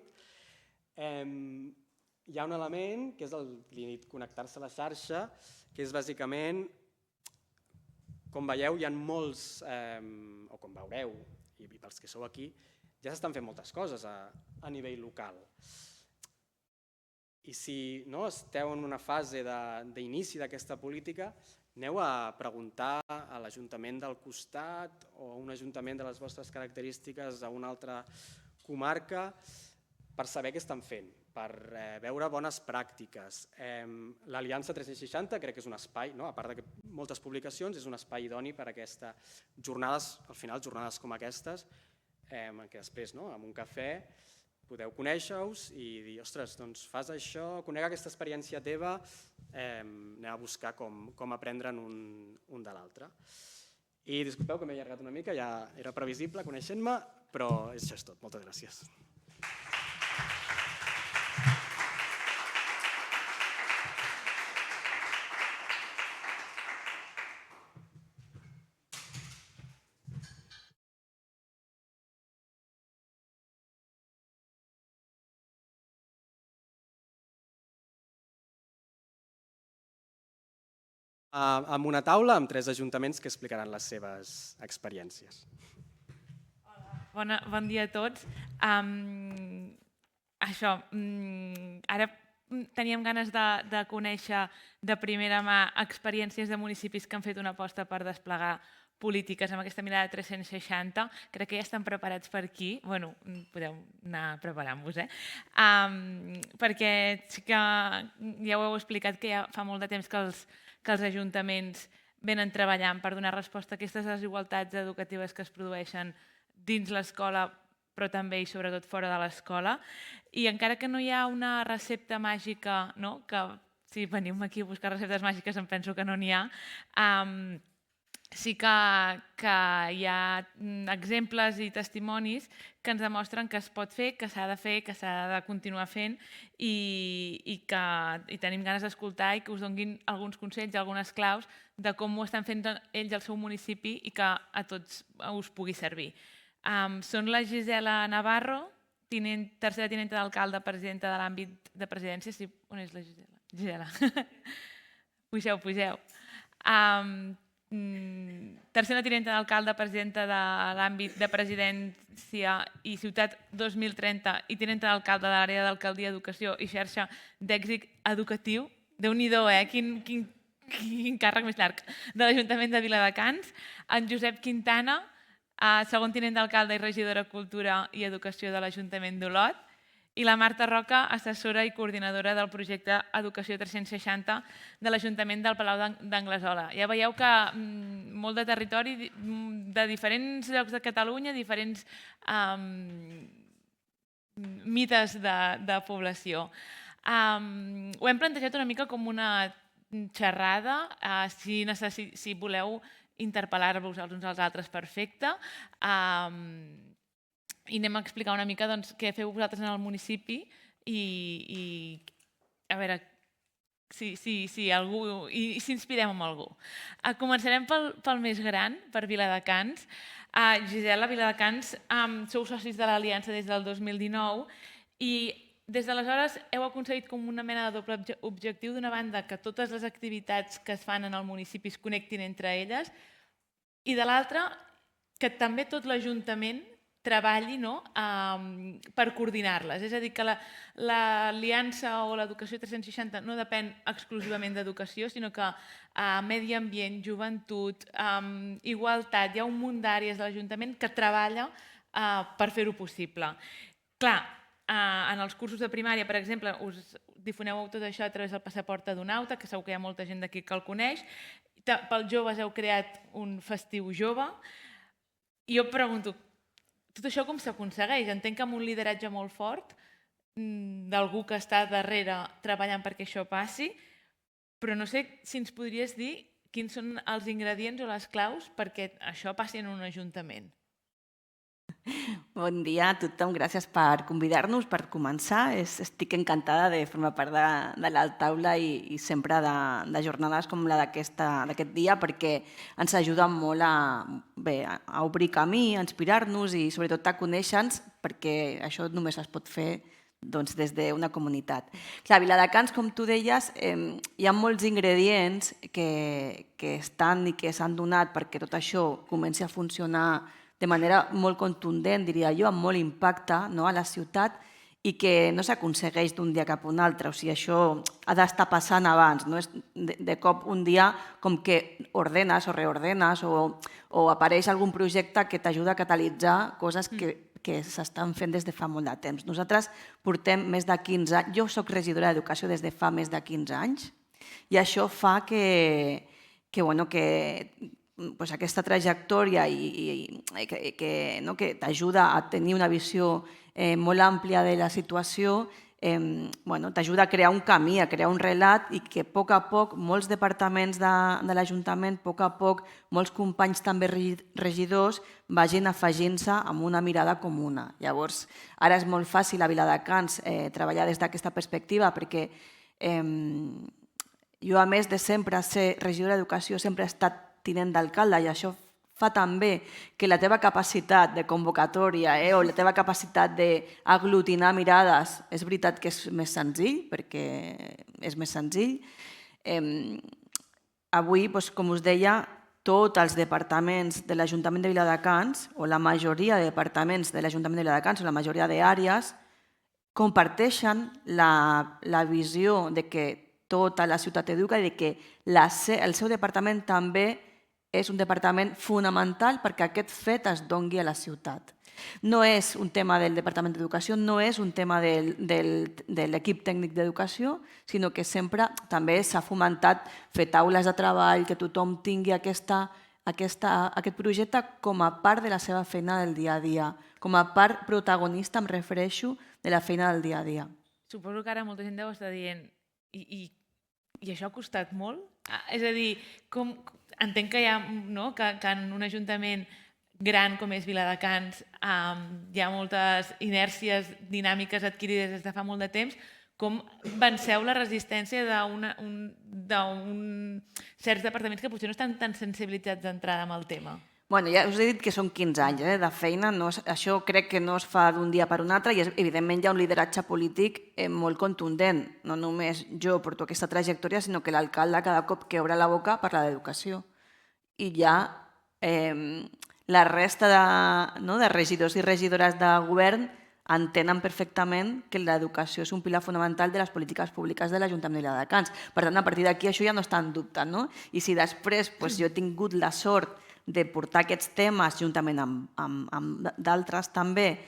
hi ha un element que és el que li he dit connectar-se a la xarxa, que és bàsicament, com veieu, hi ha molts, o com veureu, i pels que sou aquí, ja s'estan fent moltes coses a nivell local. I si esteu en una fase d'inici d'aquesta política, aneu a preguntar a l'Ajuntament del costat o a un ajuntament de les vostres característiques a una altra comarca per saber què estan fent, per veure bones pràctiques. L'Aliança 360 crec que és un espai, a part de moltes publicacions, és un espai idoni per a aquestes jornades, al final jornades com aquestes, en què després, amb un cafè, podeu conèixer-us i dir, ostres, doncs fas això, conec aquesta experiència teva, anem a buscar com aprendre'n un de l'altre. I disculpeu que m'he allargat una mica, ja era previsible coneixent-me, però això és tot. Moltes gràcies. Amb una taula amb 3 ajuntaments que explicaran les seves experiències. Hola, bon dia a tots. Això, ara teníem ganes de conèixer de primera mà experiències de municipis que han fet una aposta per desplegar polítiques amb aquesta mirada 360. Crec que ja estan preparats per aquí. Bueno, podeu anar preparant-vos, perquè sí que ja ho heu explicat que ja fa molt de temps que els ajuntaments venen treballant per donar resposta a aquestes desigualtats educatives que es produeixen dins l'escola, però també i sobretot fora de l'escola. I encara que no hi ha una recepta màgica, que si venim aquí a buscar receptes màgiques em penso que no n'hi ha, sí que hi ha exemples i testimonis que ens demostren que es pot fer, que s'ha de fer, que s'ha de continuar fent i tenim ganes d'escoltar i que us donguin alguns consells, algunes claus de com ho estan fent ells al seu municipi i que a tots us pugui servir. Són la Gisela Navarro, tercera tinenta d'alcalde, presidenta de l'àmbit de presidència. On és la Gisela? Gisela. Pugeu. Tercera tinenta d'alcalde, presidenta de l'àmbit de presidència i ciutat 2030 i tinenta d'alcalde de l'àrea d'alcaldia, educació i xarxa d'èxit educatiu. Déu-n'hi-do, quin càrrec més llarg. De l'Ajuntament de Viladecans. En Josep Quintana, segon tinent d'alcalde i regidora de Cultura i Educació de l'Ajuntament d'Olot, i la Marta Roca, assessora i coordinadora del projecte Educació 360 de l'Ajuntament del Palau d'Anglesola. Ja veieu que molt de territori, de diferents llocs de Catalunya, diferents mides de població. Ho hem plantejat una mica com una xerrada, si voleu interpel·lar-vos els uns als altres, perfecte. I anem a explicar una mica què feu vosaltres en el municipi i a veure si inspirem amb algú. Començarem pel més gran, per Viladecans. Gisela, Viladecans, sou socis de l'Aliança des del 2019 i des d'aleshores heu aconseguit com una mena de doble objectiu, d'una banda que totes les activitats que es fan en el municipi es connectin entre elles i de l'altra que també tot l'Ajuntament treballi per coordinar-les. És a dir, que l'Aliança o l'Educació 360 no depèn exclusivament d'educació, sinó que medi ambient, joventut, igualtat, hi ha un munt d'àrees de l'Ajuntament que treballa per fer-ho possible. Clar, en els cursos de primària, per exemple, us difoneu tot això a través del passaport Adonauta, que segur que hi ha molta gent d'aquí que el coneix. Pels joves heu creat un festiu jove. I jo pregunto, tot això com s'aconsegueix? Entenc que amb un lideratge molt fort d'algú que està darrere treballant perquè això passi, però no sé si ens podries dir quins són els ingredients o les claus perquè això passi en un ajuntament. Bon dia a tothom, gràcies per convidar-nos, per començar. Estic encantada de formar part de la taula i sempre de jornades com la d'aquest dia perquè ens ajuden molt a obrir camí, a inspirar-nos i sobretot a conèixer-nos perquè això només es pot fer des d'una comunitat. Clar, a Viladecans, com tu deies, hi ha molts ingredients que estan i que s'han donat perquè tot això comenci a funcionar de manera molt contundent, diria jo, amb molt impacte a la ciutat i que no s'aconsegueix d'un dia cap a un altre. O sigui, això ha d'estar passant abans. No és de cop un dia com que ordenes o reordenes o apareix algun projecte que t'ajuda a catalitzar coses que s'estan fent des de fa molt de temps. Nosaltres portem més de 15 anys. Jo soc regidora d'Educació des de fa més de 15 anys i això fa que aquesta trajectòria que t'ajuda a tenir una visió molt àmplia de la situació, t'ajuda a crear un camí, a crear un relat i que a poc a poc molts departaments de l'Ajuntament, a poc, molts companys també regidors vagin afegint-se amb una mirada comuna. Llavors, ara és molt fàcil a Viladecans treballar des d'aquesta perspectiva perquè jo, a més de sempre ser regidora d'Educació, sempre he estat tinent d'alcalde i això fa també que la teva capacitat de convocatòria o la teva capacitat d'aglutinar mirades, és veritat que és més senzill, perquè és més senzill. Avui, com us deia, tots els departaments de l'Ajuntament de Viladecans, o la majoria de departaments de l'Ajuntament de Viladecans, o la majoria d'àrees, comparteixen la visió de que tota la ciutat educa i que el seu departament també és un departament fonamental perquè aquest fet es dongui a la ciutat. No és un tema del Departament d'Educació, no és un tema de l'equip tècnic d'educació, sinó que sempre també s'ha fomentat fer taules de treball, que tothom tingui aquest projecte com a part de la seva feina del dia a dia, com a part protagonista, em refereixo, de la feina del dia a dia. Suposo que ara molta gent deu estar dient i això ha costat molt? És a dir, entenc que que en un ajuntament gran com és Viladecans hi ha moltes inèrcies dinàmiques adquirides des de fa molt de temps. Com venceu la resistència d'un certs departaments que potser no estan tan sensibilitzats d'entrada amb el tema? Bueno, ja us he dit que són 15 anys de feina, això crec que no es fa d'un dia per un altre i evidentment hi ha un lideratge polític molt contundent. No només jo porto aquesta trajectòria, sinó que l'alcalde cada cop que obre la boca parla d'educació. I ja la resta de regidors i regidores de govern entenen perfectament que l'educació és un pilar fonamental de les polítiques públiques de l'Ajuntament de Viladecans. Per tant, a partir d'aquí això ja no està en dubte. I si després jo he tingut la sort de portar aquests temes juntament amb d'altres també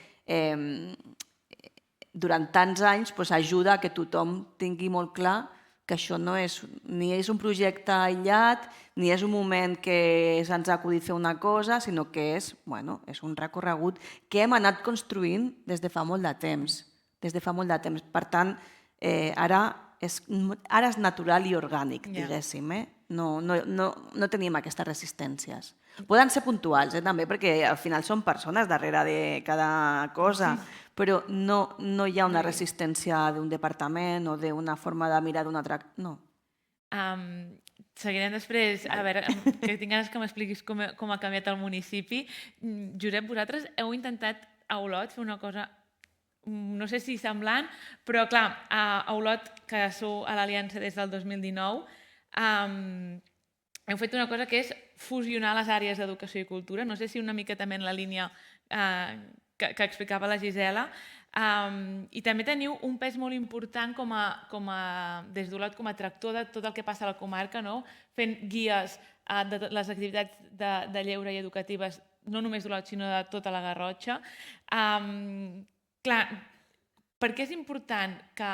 durant tants anys, ajuda que tothom tingui molt clar que això ni és un projecte aïllat, ni és un moment que se'ns ha acudit fer una cosa, sinó que és un recorregut que hem anat construint des de fa molt de temps. Per tant, ara és natural i orgànic, diguéssim. No tenim aquestes resistències. Poden ser puntuals, també, perquè al final són persones darrere de cada cosa, però no hi ha una resistència d'un departament o d'una forma de mirar d'un altre... No. Seguirem després, a veure, que tinc ganes que m'expliquis com ha canviat el municipi. Josep, vosaltres heu intentat a Olot fer una cosa, no sé si semblant, però clar, a Olot, que sou a l'Aliança des del 2019, heu fet una cosa que és fusionar les àrees d'educació i cultura. No sé si una mica també en la línia que explicava la Gisela. I també teniu un pes molt important des d'Olot com a tractor de tot el que passa a la comarca, fent guies de les activitats de lleure i educatives, no només d'Olot, sinó de tota la Garrotxa. Clar, per què és important que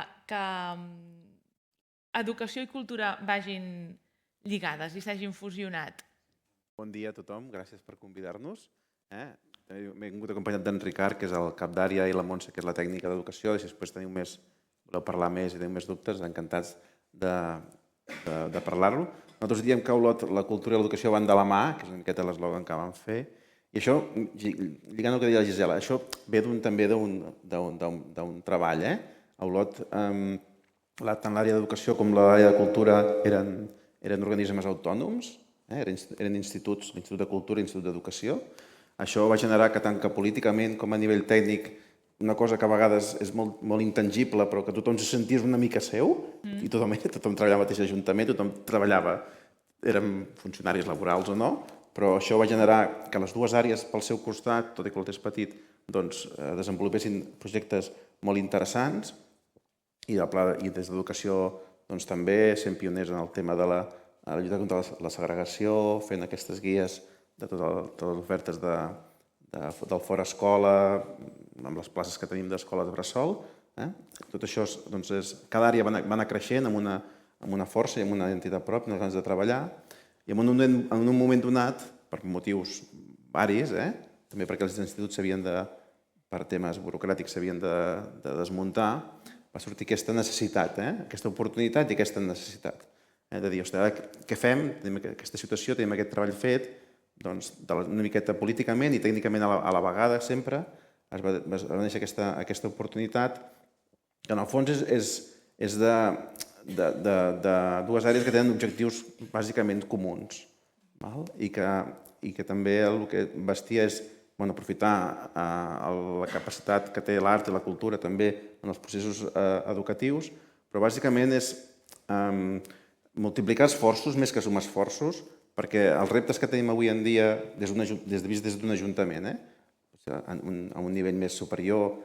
educació i cultura vagin lligades i s'hagin fusionat? Bon dia a tothom, gràcies per convidar-nos. M'he vingut acompanyat d'en Ricard, que és el cap d'àrea, i la Montse, que és la tècnica d'educació. Si després voleu parlar més i teniu més dubtes, encantats de parlar-lo. Nosaltres diem que a Olot la cultura i l'educació van de la mà, que és una miqueta l'eslògan que vam fer, i això, lligant el que deia la Gisela, això ve també d'un treball. A Olot, tant l'àrea d'educació com l'àrea de cultura eren organismes autònoms, eren instituts, l'Institut de Cultura i l'Institut d'Educació. Això va generar que tant que políticament com a nivell tècnic, una cosa que a vegades és molt intangible, però que tothom se sentís una mica seu, i tothom treballava al mateix ajuntament, tothom treballava, érem funcionaris laborals o no, però això va generar que les dues àrees pel seu costat, tot i que l'Olot és petit, desenvolupessin projectes molt interessants, i des d'educació també sent pioners en el tema de la lluita contra la segregació, fent aquestes guies de totes les ofertes del fora escola, amb les places que tenim d'escola de bressol. Tot això, cada àrea va anar creixent amb una força i amb una identitat pròpia, amb les ganes de treballar, i en un moment donat, per motius varis, també perquè els instituts per temes burocràtics s'havien de desmuntar, va sortir aquesta necessitat, aquesta oportunitat i aquesta necessitat. De dir, què fem? Tenim aquesta situació, tenim aquest treball fet, una miqueta políticament i tècnicament a la vegada sempre es va néixer aquesta oportunitat, que en el fons és de dues àrees que tenen objectius bàsicament comuns i que també el que vestia és aprofitar la capacitat que té l'art i la cultura també en els processos educatius, però bàsicament és multiplicar esforços més que sumar esforços perquè els reptes que tenim avui en dia, des d'un ajuntament, a un nivell més superior,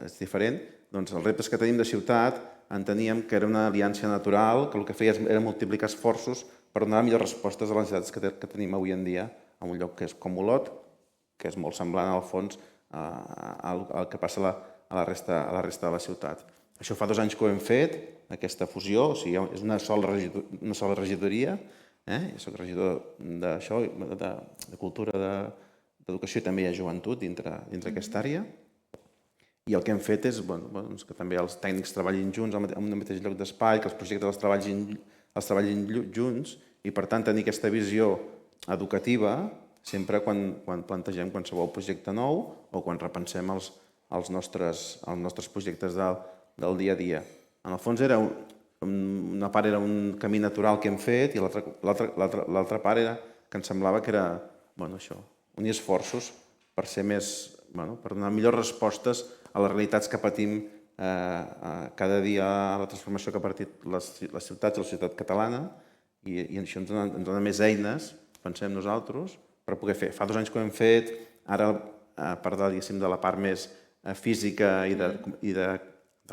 és diferent, doncs els reptes que tenim de ciutat enteníem que era una aliança natural, que el que feia era multiplicar esforços per donar millors respostes a les necessitats que tenim avui en dia en un lloc que és com Olot, que és molt semblant al fons al que passa a la resta de la ciutat. Això fa 2 anys que ho hem fet, aquesta fusió, o sigui, és una sola regidoria, jo soc regidor d'això, de cultura, d'educació i també hi ha joventut dintre aquesta àrea, i el que hem fet és que també els tècnics treballin junts en un mateix lloc d'espai, que els projectes els treballin junts i, per tant, tenir aquesta visió educativa sempre quan plantegem qualsevol projecte nou o quan repensem els nostres projectes del dia a dia. En el fons, una part era un camí natural que hem fet i l'altra part era que ens semblava que era unir esforços per donar millors respostes a les realitats que patim cada dia, a la transformació que ha patit les ciutats i la societat catalana, i això ens dona més eines, pensem nosaltres, per poder fer. Fa 2 anys que ho hem fet, ara, a part de la part més física i de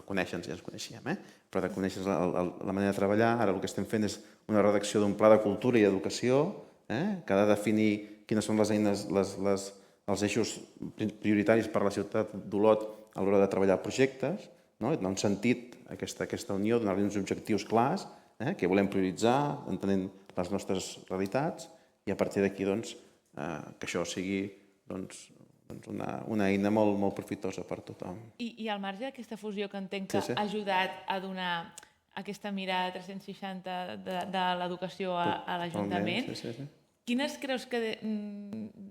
conèixer-nos, ja ens coneixíem, però de conèixer la manera de treballar, ara el que estem fent és una redacció d'un pla de cultura i educació que ha de definir quines són les eines, els eixos prioritaris per a la ciutat d'Olot a l'hora de treballar projectes, donar un sentit a aquesta unió, donar-li uns objectius clars, que volem prioritzar, entenent les nostres realitats, i a partir d'aquí que això sigui una eina molt profitosa per a tothom. I al marge d'aquesta fusió que entenc que ha ajudat a donar aquesta mirada 360 de l'educació a l'Ajuntament, quines creus que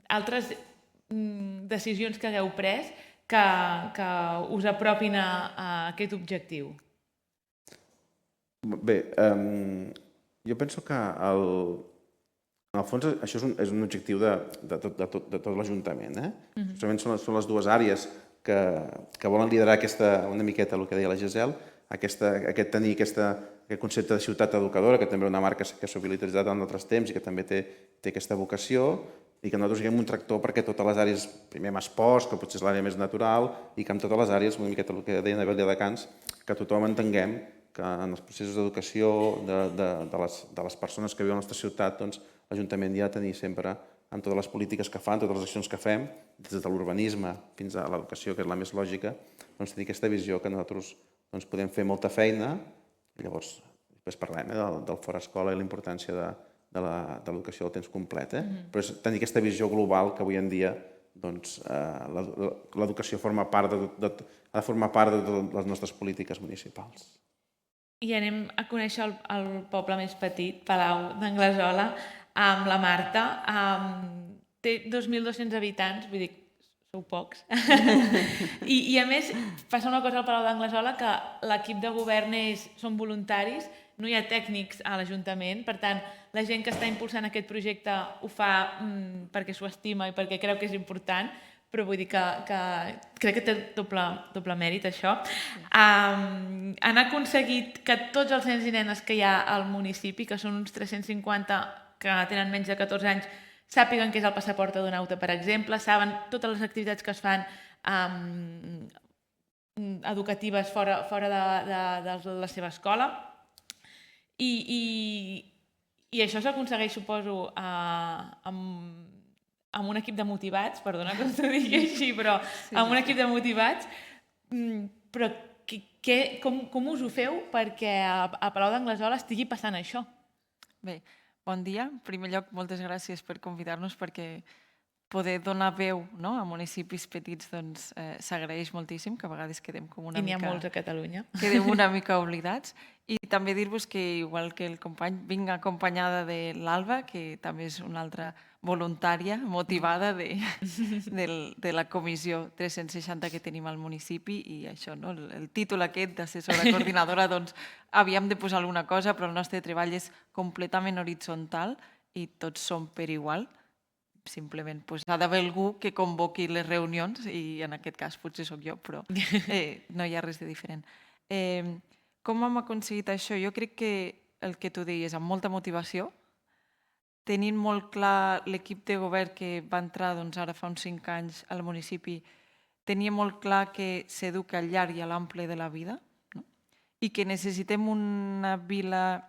altres decisions que hagueu pres que us apropin a aquest objectiu? Bé, jo penso que en el fons això és un objectiu de tot l'Ajuntament. Justament són les 2 àrees que volen liderar una miqueta el que deia la Gisela, tenir aquest concepte de ciutat educadora, que també és una marca que s'ha utilitzat en altres temps i que també té aquesta vocació, i que nosaltres siguem un tractor perquè totes les àrees, primer amb esports, que potser és l'àrea més natural, i que en totes les àrees, una miqueta el que deia Anabel Lladecans, que tothom entenguem que en els processos d'educació de les persones que viuen a la nostra ciutat, l'Ajuntament hi ha de tenir sempre, amb totes les polítiques que fan, totes les accions que fem, des de l'urbanisme fins a l'educació, que és la més lògica, tenir aquesta visió que nosaltres podem fer molta feina, i llavors després parlem del fora escola i la importància de l'educació del temps complet, però és tenir aquesta visió global que avui en dia l'educació ha de formar part de les nostres polítiques municipals. I anem a conèixer el poble més petit, Palau d'Anglesola, amb la Marta. Té 2.200 habitants, vull dir, sou pocs. I a més, passa una cosa al Palau d'Anglesola, que l'equip de govern són voluntaris, no hi ha tècnics a l'Ajuntament, per tant, la gent que està impulsant aquest projecte ho fa perquè s'ho estima i perquè creu que és important, però vull dir que crec que té doble mèrit, això. Han aconseguit que tots els nens i nenes que hi ha al municipi, que són uns 350 que tenen menys de 14 anys, sàpiguen què és el passaport adonauta, per exemple, saben totes les activitats que es fan educatives fora de la seva escola. I això s'aconsegueix, suposo, amb un equip de motivats, perdona que t'ho digui així, però amb un equip de motivats. Però com us ho feu perquè a Palau d'Anglesola estigui passant això? Bé, bon dia. En primer lloc, moltes gràcies per convidar-nos, perquè poder donar veu a municipis petits s'agraeix moltíssim, que a vegades quedem com una mica... I n'hi ha molts a Catalunya. Quedem una mica oblidats. I també dir-vos que, igual que el company, vinc acompanyada de l'Alba, que també és una altra voluntària, motivada de la comissió 360 que tenim al municipi, i això, el títol aquest d'assessora coordinadora, doncs havíem de posar alguna cosa, però el nostre treball és completament horitzontal i tots som per igual. Simplement ha d'haver algú que convoqui les reunions, i en aquest cas potser sóc jo, però no hi ha res de diferent. Com hem aconseguit això? Jo crec que el que tu deies, amb molta motivació, tenint molt clar l'equip de govern que va entrar ara fa uns 5 anys al municipi, tenia molt clar que s'educa al llarg i a l'ample de la vida, no? I que necessitem una vila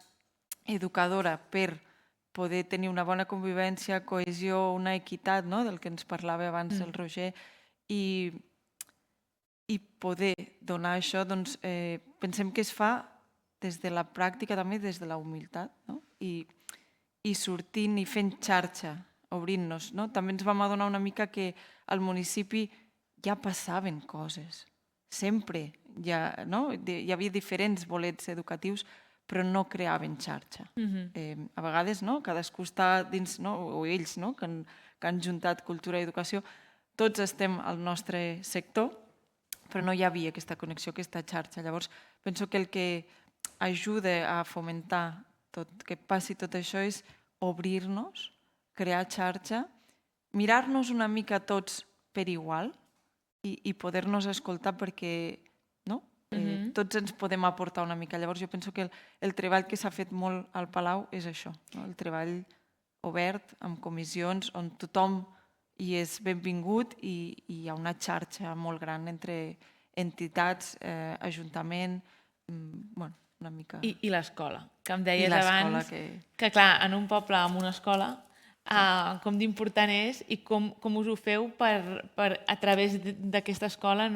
educadora per poder tenir una bona convivència, cohesió, una equitat, no? Del que ens parlava abans el Roger, i poder donar això, doncs, pensem que es fa des de la pràctica, també des de la humilitat, no? I sortint i fent xarxa, obrint-nos, no? També ens vam adonar una mica que al municipi ja passaven coses. Sempre hi havia diferents bolets educatius, però no creaven xarxa. A vegades, cadascú està dins, o ells, que han juntat cultura i educació, tots estem al nostre sector, però no hi havia aquesta connexió, aquesta xarxa. Llavors, penso que el que ajuda a fomentar que passi tot això és obrir-nos, crear xarxa, mirar-nos una mica tots per igual i poder-nos escoltar perquè tots ens podem aportar una mica. Llavors jo penso que el treball que s'ha fet molt al Palau és això, el treball obert, amb comissions, on tothom hi és benvingut i hi ha una xarxa molt gran entre entitats, ajuntament, una mica... I l'escola, que em deies abans que clar, en un poble amb una escola, com d'important és i com us ho feu per a través d'aquesta escola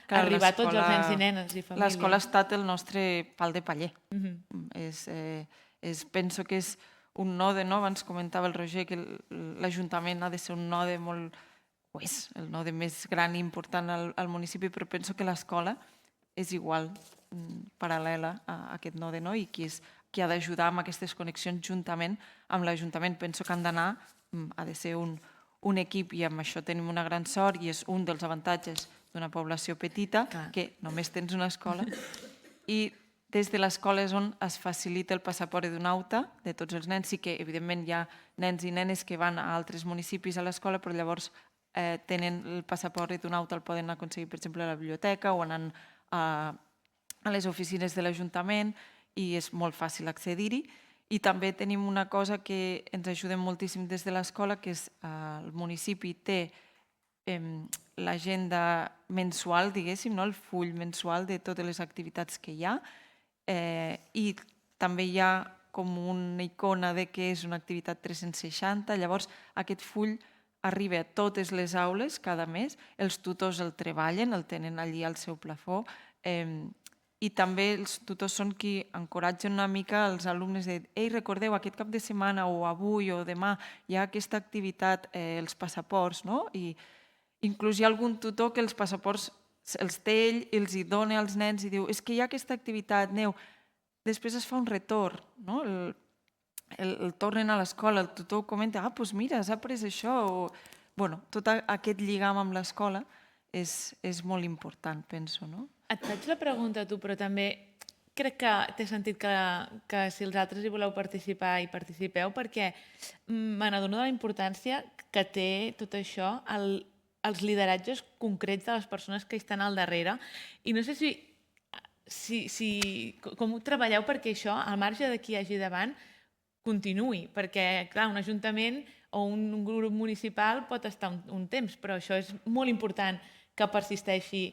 arribar a tots els nens i nenes i famílies. L'escola ha estat el nostre pal de paller. Penso que és un node, abans comentava el Roger que l'Ajuntament ha de ser un node molt... o és el node més gran i important al municipi, però penso que l'escola és igual, paral·lela a aquest node, i qui ha d'ajudar amb aquestes connexions juntament amb l'Ajuntament. Penso que ha de ser un equip i amb això tenim una gran sort i és un dels avantatges d'una població petita, que només tens una escola i des de l'escola és on es facilita el passaport edunauta de tots els nens. Sí que evidentment hi ha nens i nenes que van a altres municipis a l'escola, però llavors tenen el passaport edunauta, el poden aconseguir per exemple a la biblioteca o anant a les oficines de l'Ajuntament i és molt fàcil accedir-hi. I també tenim una cosa que ens ajuda moltíssim des de l'escola, que és el municipi té l'agenda mensual, diguéssim, el full mensual de totes les activitats que hi ha i també hi ha com una icona de què és una activitat 360. Llavors aquest full arriba a totes les aules cada mes, els tutors el treballen, el tenen allí al seu plafó, i també els tutors són qui encoratgen una mica els alumnes de «Ei, recordeu, aquest cap de setmana o avui o demà hi ha aquesta activitat, els passaports», no? I inclús hi ha algun tutor que els passaports els té ell i els hi dona als nens i diu «És que hi ha aquesta activitat, aneu». Després es fa un retorn, no? El tornen a l'escola, el tutor comenta «Ah, doncs mira, has après això». Tot aquest lligam amb l'escola és molt important, penso, no? Et faig la pregunta a tu, però també crec que té sentit que si els altres hi voleu participar, hi participeu, perquè me n'adono de la importància que té tot això, els lideratges concrets de les persones que hi estan al darrere. I no sé com ho treballeu perquè això, al marge de qui hi hagi davant, continuï, perquè, clar, un ajuntament o un grup municipal pot estar un temps, però això és molt important que persisteixi,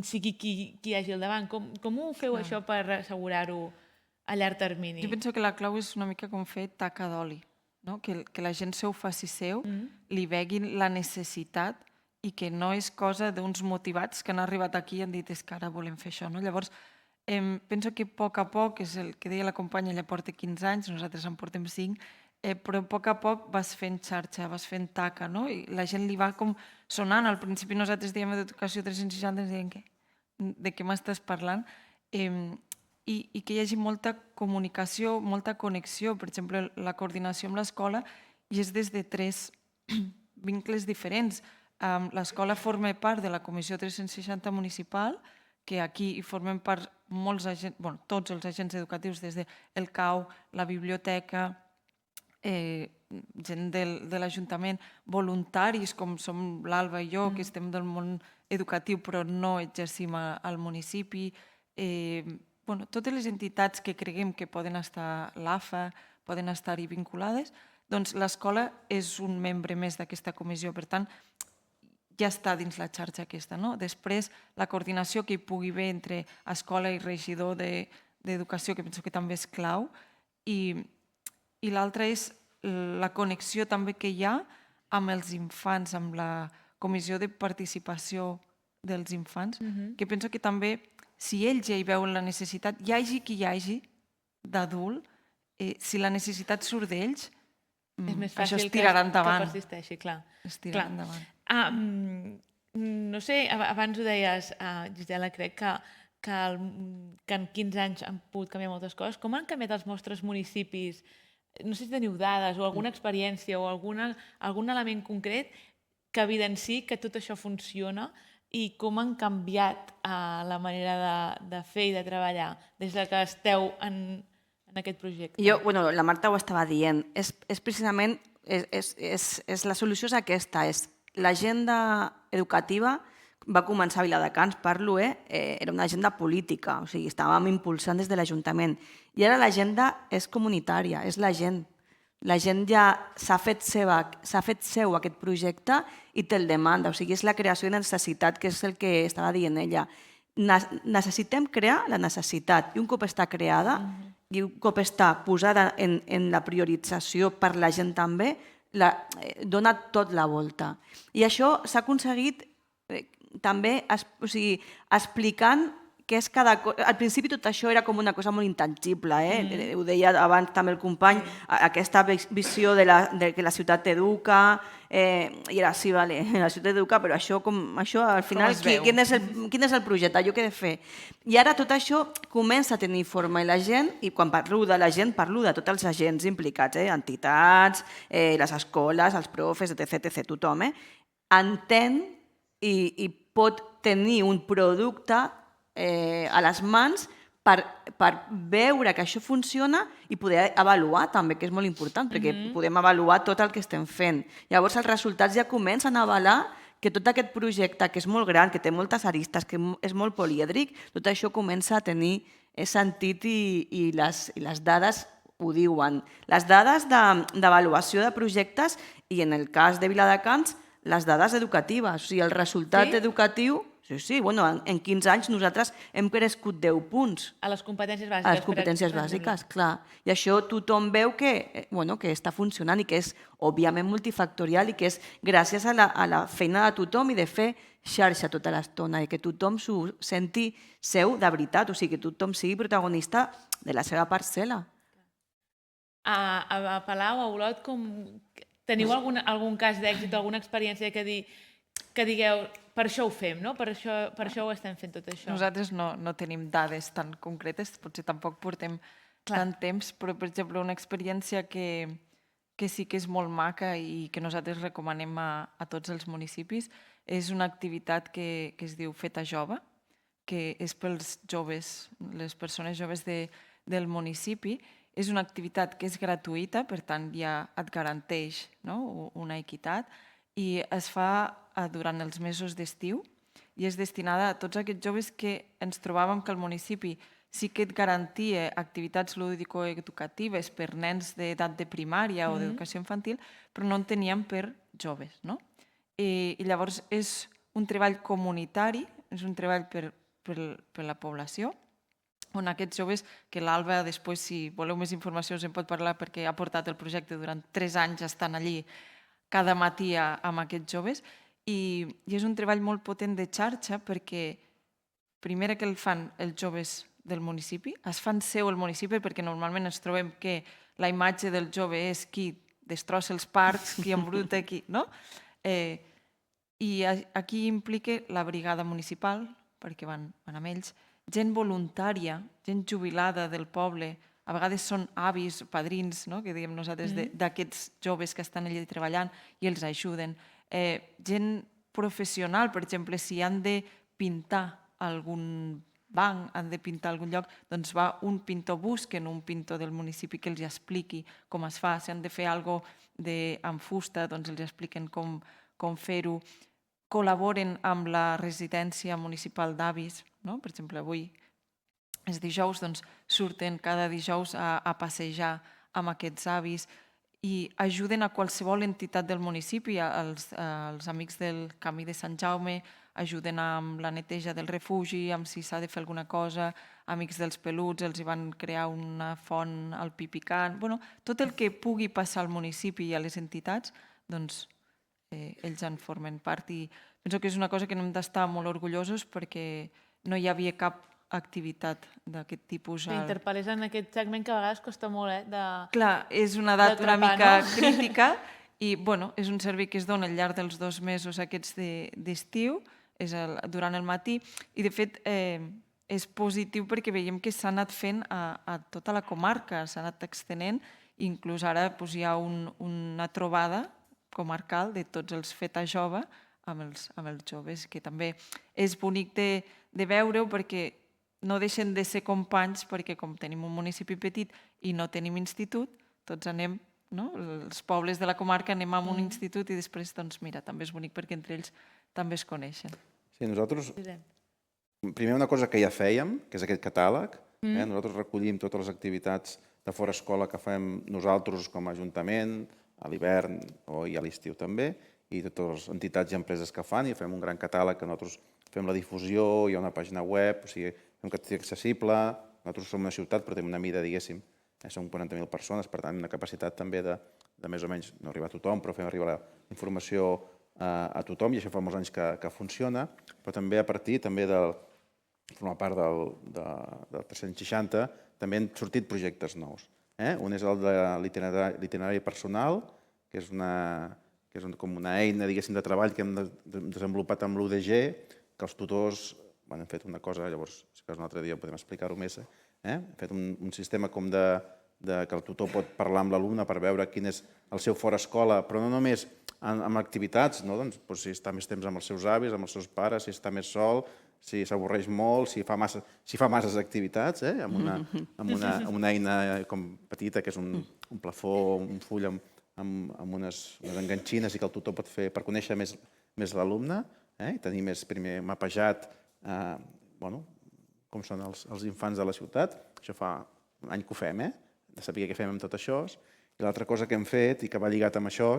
sigui qui hi hagi al davant. Com ho feu això per assegurar-ho a llarg termini? Jo penso que la clau és una mica com fer taca d'oli, que la gent se ho faci seu, li veguin la necessitat i que no és cosa d'uns motivats que han arribat aquí i han dit és que ara volem fer això. Llavors, penso que a poc, és el que deia la companya, ella porta 15 anys, nosaltres en portem 5, però a poc vas fent xarxa, vas fent taca, i la gent li va com sonant. Al principi nosaltres dèiem d'Educació 360, ens deien de què m'estàs parlant? I que hi hagi molta comunicació, molta connexió. Per exemple, la coordinació amb l'escola i és des de 3 vincles diferents. L'escola forma part de la Comissió 360 municipal, que aquí hi formen part tots els agents educatius, des del CAU, la biblioteca, gent de l'Ajuntament, voluntaris com som l'Alba i jo, que estem del món educatiu però no exercim al municipi, totes les entitats que creguem que poden estar l'AFA, poden estar-hi vinculades, doncs l'escola és un membre més d'aquesta comissió, per tant, ja està dins la xarxa aquesta. Després, la coordinació que hi pugui haver entre escola i regidor d'educació, que penso que també és clau, i l'altra és la connexió també que hi ha amb els infants, amb la comissió de participació dels infants, que penso que també, si ells ja hi veuen la necessitat, hi hagi qui hi hagi d'adult, si la necessitat surt d'ells, És més això fàcil es tirarà que endavant. persisteixi, clar. Es tirarà endavant. No sé, abans ho deies, Gisela, crec que en 15 anys han pogut canviar moltes coses. Com han canviat els vostres municipis? No sé si teniu dades o alguna experiència o algun element concret que evidenciï que tot això funciona i com han canviat la manera de fer i de treballar des que esteu en aquest projecte. La Marta ho estava dient, és precisament, la solució és aquesta, l'agenda educativa va començar a Viladecans, parlo, era una agenda política, o sigui, estàvem impulsant des de l'Ajuntament. I ara l'agenda és comunitària, és la gent. La gent ja s'ha fet seu aquest projecte i te'l demanda, o sigui, és la creació de necessitat, que és el que estava dient ella. Necessitem crear la necessitat i un cop està creada i un cop està posada en la priorització per la gent també, dona tot la volta. I això s'ha aconseguit també explicant què és cada cosa. Al principi tot això era com una cosa molt intangible, ho deia abans també el company, aquesta visió de que la ciutat educa, i era sí, la ciutat educa, però això al final, quin és el projecte, jo què he de fer? I ara tot això comença a tenir forma i la gent, i quan parlo de la gent, parlo de tots els agents implicats, entitats, les escoles, els profes, etc. Tothom entén i pot tenir un producte a les mans per veure que això funciona i poder avaluar també, que és molt important, perquè podem avaluar tot el que estem fent. Llavors els resultats ja comencen a avalar que tot aquest projecte, que és molt gran, que té moltes aristes, que és molt polièdric, tot això comença a tenir sentit i les dades ho diuen. Les dades d'avaluació de projectes i en el cas de Viladecans, les dades educatives, o sigui, el resultat educatiu. Sí, en 15 anys nosaltres hem crescut 10 punts. A les competències bàsiques. A les competències bàsiques, clar. I això tothom veu que està funcionant i que és, òbviament, multifactorial i que és gràcies a la feina de tothom i de fer xarxa tota l'estona i que tothom s'ho senti seu de veritat, o sigui, que tothom sigui protagonista de la seva parcel·la. A Palau, a Olot, teniu algun cas d'èxit o alguna experiència que digueu per això ho fem, no? Per això ho estem fent tot això. Nosaltres no tenim dades tan concretes, potser tampoc portem tant temps, però, per exemple, una experiència que sí que és molt maca i que nosaltres recomanem a tots els municipis és una activitat que es diu Feta Jove, que és pels joves, les persones joves del municipi. És una activitat que és gratuïta, per tant ja et garanteix una equitat, i es fa durant els mesos d'estiu i és destinada a tots aquests joves que ens trobàvem que el municipi sí que et garantia activitats lúdico-educatives per nens d'edat de primària o d'educació infantil, però no en teníem per joves. I llavors és un treball comunitari, és un treball per la població, on aquests joves, que l'Alba després, si voleu més informació, us en pot parlar perquè ha portat el projecte durant 3 anys estan allí cada matí amb aquests joves, i és un treball molt potent de xarxa perquè primer que el fan els joves del municipi, es fan seu el municipi perquè normalment ens trobem que la imatge del jove és qui destrossa els parcs, qui embruta, no? I aquí implica la brigada municipal, perquè van amb ells, gent voluntària, gent jubilada del poble, a vegades són avis, padrins, que diem nosaltres, d'aquests joves que estan allà treballant i els ajuden. Gent professional, per exemple, si han de pintar algun banc, han de pintar algun lloc, doncs va un pintor, busquen un pintor del municipi que els expliqui com es fa. Si han de fer alguna cosa amb fusta, doncs els expliquen com fer-ho. Col·laboren amb la residència municipal d'avis. Per exemple, avui els dijous surten cada dijous a passejar amb aquests avis i ajuden a qualsevol entitat del municipi. Els amics del Camí de Sant Jaume ajuden amb la neteja del refugi, amb si s'ha de fer alguna cosa, amics dels peluts, els hi van crear una font al pi picant. Bueno, tot el que pugui passar al municipi i a les entitats, doncs ells en formen part i penso que és una cosa que n'hem d'estar molt orgullosos perquè no hi havia cap activitat d'aquest tipus. T'interpel·les en aquest segment que a vegades costa molt, Clar, és una edat una d'atrapar, mica no? crítica i és un servei que es dona al llarg dels 2 mesos aquests d'estiu, és durant el matí, i de fet és positiu perquè veiem que s'ha anat fent a tota la comarca, s'ha anat extenent, inclús ara hi ha una trobada comarcal de tots els Feta Jove amb els joves, que també és bonic de veure-ho perquè no deixen de ser companys, perquè com tenim un municipi petit i no tenim institut, tots anem, els pobles de la comarca anem a un institut i després, doncs mira, també és bonic perquè entre ells també es coneixen. Sí, nosaltres, primer una cosa que ja fèiem, que és aquest catàleg, nosaltres recollim totes les activitats de fora escola que fem nosaltres com a Ajuntament, a l'hivern i a l'estiu també, i totes les entitats i empreses que fan, i fem un gran catàleg que nosaltres fem la difusió, hi ha una pàgina web, o sigui, fem que sigui accessible, nosaltres som una ciutat però tenim una mida, diguéssim, som 40.000 persones, per tant, una capacitat també de més o menys, no arribar a tothom, però fem arribar la informació a tothom, i això fa molts anys que funciona, però també a partir de formar part del 360, també han sortit projectes nous. Un és el de l'itinerari personal, que és com una eina, diguéssim, de treball que hem desenvolupat amb l'UDG, que els tutors han fet una cosa, llavors, si cas un altre dia podem explicar-ho més, hem fet un sistema com que el tutor pot parlar amb l'alumne per veure quin és el seu fora escola, però no només amb activitats, si està més temps amb els seus avis, amb els seus pares, si està més sol, si s'avorreix molt, si fa masses activitats, amb una eina com petita, que és un plafó, un full amb unes enganxines i que el tutor pot fer per conèixer més l'alumne, i tenir més primer mapejat com són els infants de la ciutat. Això fa un any que ho fem, de saber què fem amb tot això. I l'altra cosa que hem fet i que va lligat amb això,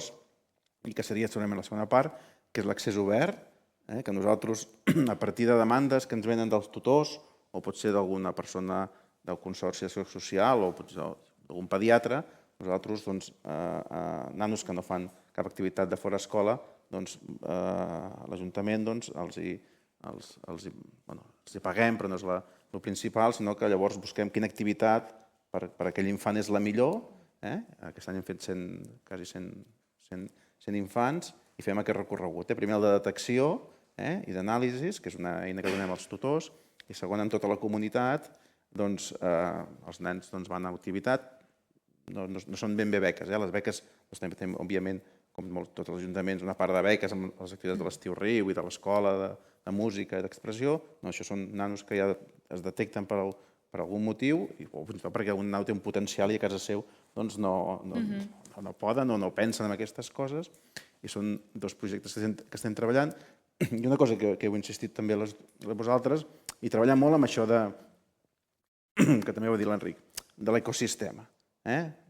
i que seria segurament la segona part, que és l'accés obert, que nosaltres, a partir de demandes que ens venen dels tutors, o pot ser d'alguna persona del Consorci d'Acció Social o potser d'algun pediatre, nosaltres, nanos que no fan cap activitat de fora escola, l'Ajuntament els hi paguem, però no és el principal, sinó que llavors busquem quina activitat per a aquell infant és la millor. Aquest any hem fet quasi 100 infants i fem aquest recorregut. Primer el de detecció i d'anàlisis, que és una eina que donem als tutors, i segon, en tota la comunitat, els nens van a activitat, no són ben bé beques. Les beques també tenim, òbviament, com tots els ajuntaments, una part de beques amb les activitats de l'Estiu Riu i de l'escola de música i d'expressió. Això són nanos que ja es detecten per algun motiu, o perquè un nano té un potencial i a casa seu no poden o no pensen en aquestes coses, i són 2 projectes que estem treballant. I una cosa que heu insistit també a vosaltres, i treballar molt amb això que també ho va dir l'Enric, de l'ecosistema.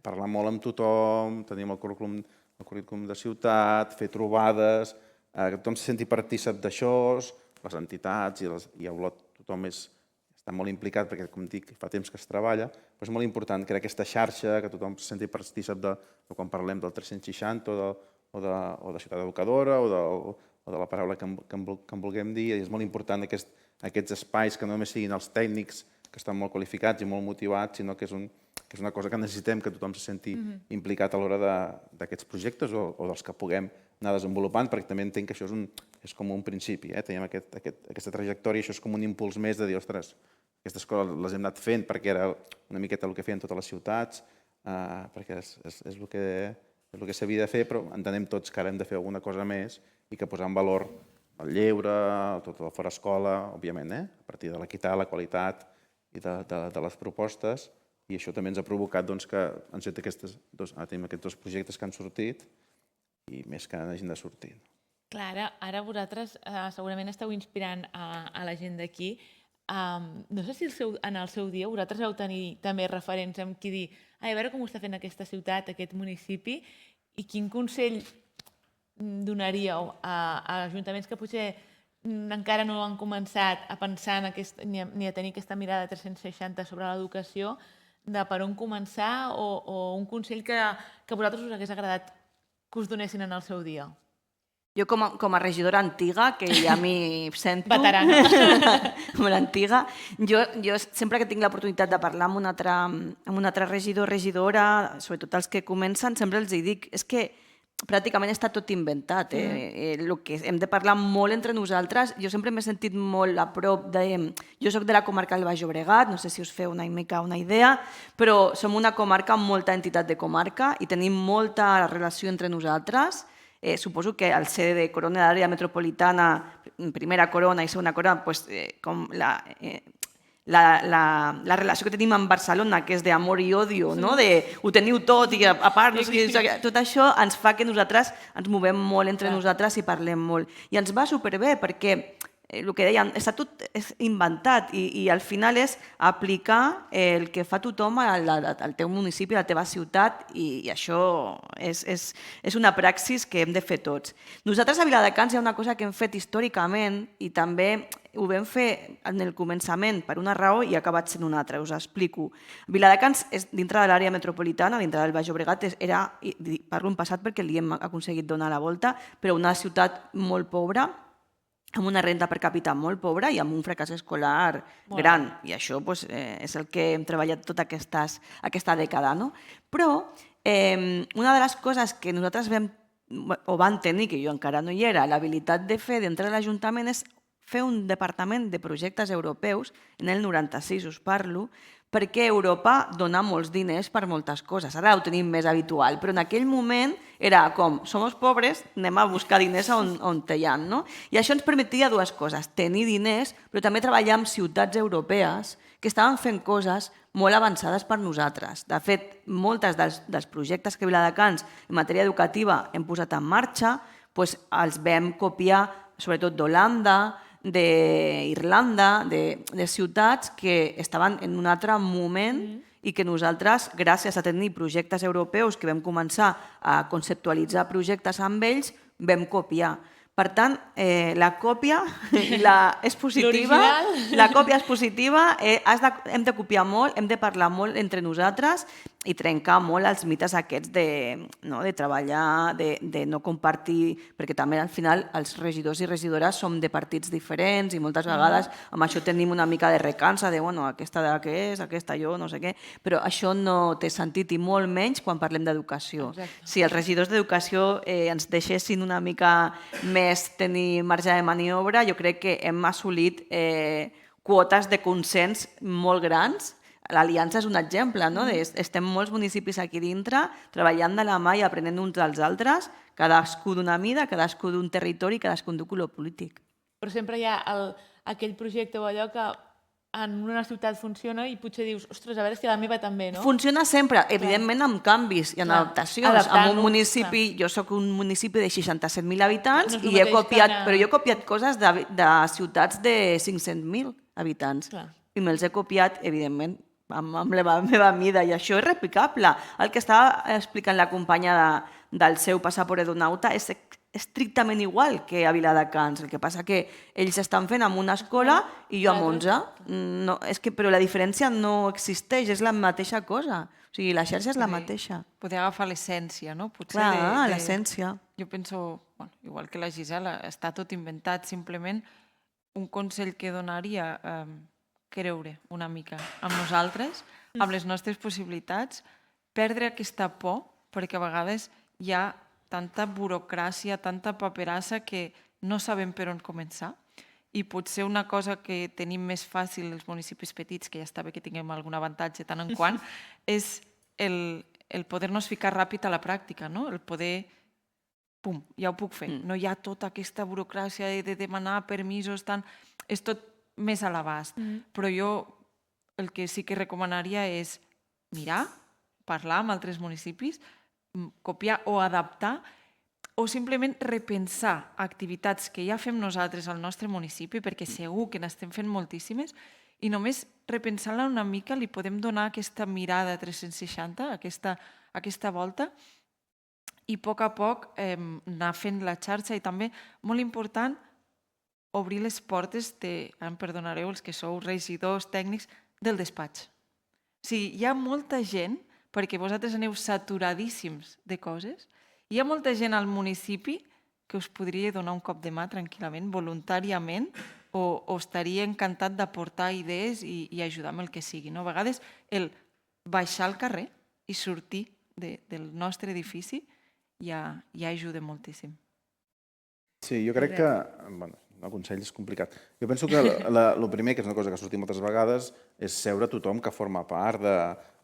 Parlar molt amb tothom, tenim el currículum de ciutat, fer trobades, que tothom se senti partícip d'això, les entitats i a Olot tothom està molt implicat perquè, com dic, fa temps que es treballa, però és molt important crear aquesta xarxa, que tothom se senti partícip de quan parlem del 360 o de ciutat educadora o de la paraula que en vulguem dir. És molt important aquests espais que no només siguin els tècnics que estan molt qualificats i molt motivats, sinó que és una cosa que necessitem que tothom se senti implicat a l'hora d'aquests projectes o dels que puguem anar desenvolupant, perquè també entenc que això és com un principi. Tenim aquesta trajectòria, això és com un impuls més de dir, ostres, aquestes coses les hem anat fent perquè era una miqueta el que feien totes les ciutats, perquè és el que s'havia de fer, però entenem tots que ara hem de fer alguna cosa més i que posar en valor el lleure, tot el fora escola, òbviament, a partir de l'equitat, la qualitat i de les propostes, i això també ens ha provocat que han set aquests 2 projectes que han sortit i més que n'hagin de sortir. Clar, ara vosaltres segurament esteu inspirant a la gent d'aquí no sé si en el seu dia vosaltres heu tenir també referents amb qui dir a veure com ho està fent aquesta ciutat, aquest municipi, i quin consell donaríeu a ajuntaments que potser encara no han començat a pensar ni a tenir aquesta mirada 360 sobre l'educació, de per on començar o un consell que a vosaltres us hagués agradat que us donessin en el seu dia? Jo com a regidora antiga, que ja m'hi sento... Veterana. Com l'antiga, jo sempre que tinc l'oportunitat de parlar amb un altre regidor o regidora, sobretot els que comencen, sempre els dic, és que pràcticament està tot inventat. El que hem de parlar molt entre nosaltres, jo sempre m'he sentit molt a prop de... Jo soc de la comarca del Baix Llobregat, no sé si us feu una mica una idea, però som una comarca amb molta entitat de comarca i tenim molta relació entre nosaltres. Suposo que al ser de Corona de l'àrea metropolitana, primera corona i segona corona, com la relació que tenim amb Barcelona, que és d'amor i odio, ho teniu tot i a part, tot això ens fa que nosaltres ens movem molt entre nosaltres i parlem molt. I ens va superbé perquè el que dèiem, està tot inventat i al final és aplicar el que fa tothom al teu municipi, a la teva ciutat, i això és una praxis que hem de fer tots. Nosaltres a Viladecans hi ha una cosa que hem fet històricament i també ho vam fer en el començament per una raó i ha acabat sent una altra, us explico. Viladecans és dintre de l'àrea metropolitana, dintre del Baix Llobregat, parlo en passat perquè li hem aconseguit donar la volta, però una ciutat molt pobra, amb una renda per càpita molt pobra i amb un fracàs escolar gran. I això és el que hem treballat tota aquesta dècada. Però una de les coses que nosaltres vam tenir, que jo encara no hi era, l'habilitat de fer dintre de l'Ajuntament és fer un departament de projectes europeus, en el 96 us parlo, perquè Europa dona molts diners per moltes coses. Ara ho tenim més habitual, però en aquell moment era com, som pobres, anem a buscar diners on hi ha. I això ens permetia dues coses, tenir diners, però també treballar amb ciutats europees que estaven fent coses molt avançades per nosaltres. De fet, molts dels projectes que Viladecans en matèria educativa hem posat en marxa els vam copiar sobretot d'Holanda, d'Irlanda, de ciutats que estaven en un altre moment i que nosaltres, gràcies a tenir projectes europeus que vam començar a conceptualitzar projectes amb ells, vam copiar. Per tant, la còpia és positiva, la còpia és positiva, hem de copiar molt, hem de parlar molt entre nosaltres i trencar molt els mites aquests de treballar, de no compartir, perquè també al final els regidors i regidores som de partits diferents i moltes vegades amb això tenim una mica de recança de aquesta de què és, aquesta jo, no sé què, però això no té sentit i molt menys quan parlem d'educació. Si els regidors d'educació ens deixessin una mica més tenir marge de maniobra, jo crec que hem assolit quotes de consens molt grans. L'Aliança és un exemple, estem molts municipis aquí dintre treballant de la mà i aprenent uns dels altres, cadascú d'una mida, cadascú d'un territori, cadascú d'un color polític. Però sempre hi ha aquell projecte o allò que en una ciutat funciona i potser dius, ostres, a veure si a la meva també, no? Funciona sempre, evidentment amb canvis i en adaptacions. En un municipi, jo soc un municipi de 67.000 habitants i he copiat coses de ciutats de 500.000 habitants. I me'ls he copiat, evidentment, amb la meva mida, i això és replicable. El que estava explicant la companya del seu passaport edonauta és estrictament igual que a Viladecans. El que passa que ells estan fent amb una escola i jo amb 11. Però la diferència no existeix, és la mateixa cosa. O sigui, la xarxa és la mateixa. Poder agafar l'essència, no? Clar, l'essència. Jo penso, igual que la Gisela, està tot inventat. Simplement un consell que donaria creure una mica amb nosaltres, amb les nostres possibilitats, perdre aquesta por, perquè a vegades hi ha tanta burocràcia, tanta paperassa que no sabem per on començar. I potser una cosa que tenim més fàcil els municipis petits, que ja està bé que tinguem algun avantatge tant en quant, és el poder-nos ficar ràpid a la pràctica, el poder, pum, ja ho puc fer. No hi ha tota aquesta burocràcia de demanar permisos, és tot més a l'abast. Però jo el que sí que recomanaria és mirar, parlar amb altres municipis, copiar o adaptar o simplement repensar activitats que ja fem nosaltres al nostre municipi, perquè segur que n'estem fent moltíssimes, i només repensant-la una mica li podem donar aquesta mirada 360, aquesta volta, i a poc anar fent la xarxa i també, molt important, obrir les portes em perdonareu els que sou regidors, tècnics, del despatx. O sigui, hi ha molta gent, perquè vosaltres aneu saturadíssims de coses, hi ha molta gent al municipi que us podria donar un cop de mà tranquil·lament, voluntàriament, o estaria encantat d'aportar idees i ajudar amb el que sigui. A vegades el baixar al carrer i sortir del nostre edifici ja ajuda moltíssim. Sí, jo crec que... Bueno, el consell és complicat. Jo penso que el primer, que és una cosa que ha sortit moltes vegades, és seure tothom que forma part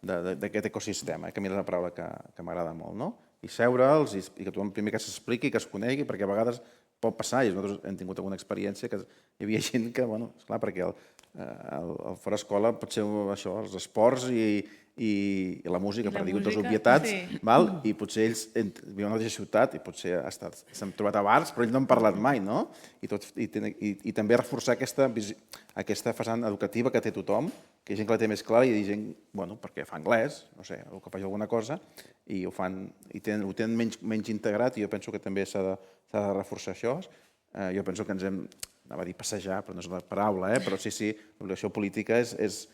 d'aquest ecosistema, que a mi és una paraula que m'agrada molt, no? I seure'ls i que tothom primer que s'expliqui, que es conegui, perquè a vegades pot passar, i nosaltres hem tingut alguna experiència, que hi havia gent que, bueno, esclar, perquè el fora escola pot ser això, els esports i la música, per dir dues obvietats, i potser ells viuen a la mateixa ciutat i potser s'han trobat a bars, però ells no han parlat mai, no? I també reforçar aquesta façana educativa que té tothom, que hi ha gent que la té més clara i hi ha gent, bueno, perquè fa anglès, no sé, o que faci alguna cosa, i ho tenen menys integrat, i jo penso que també s'ha de reforçar això. Jo penso que ens hem, anava a dir passejar, però no és una paraula, però sí, l'obligació política és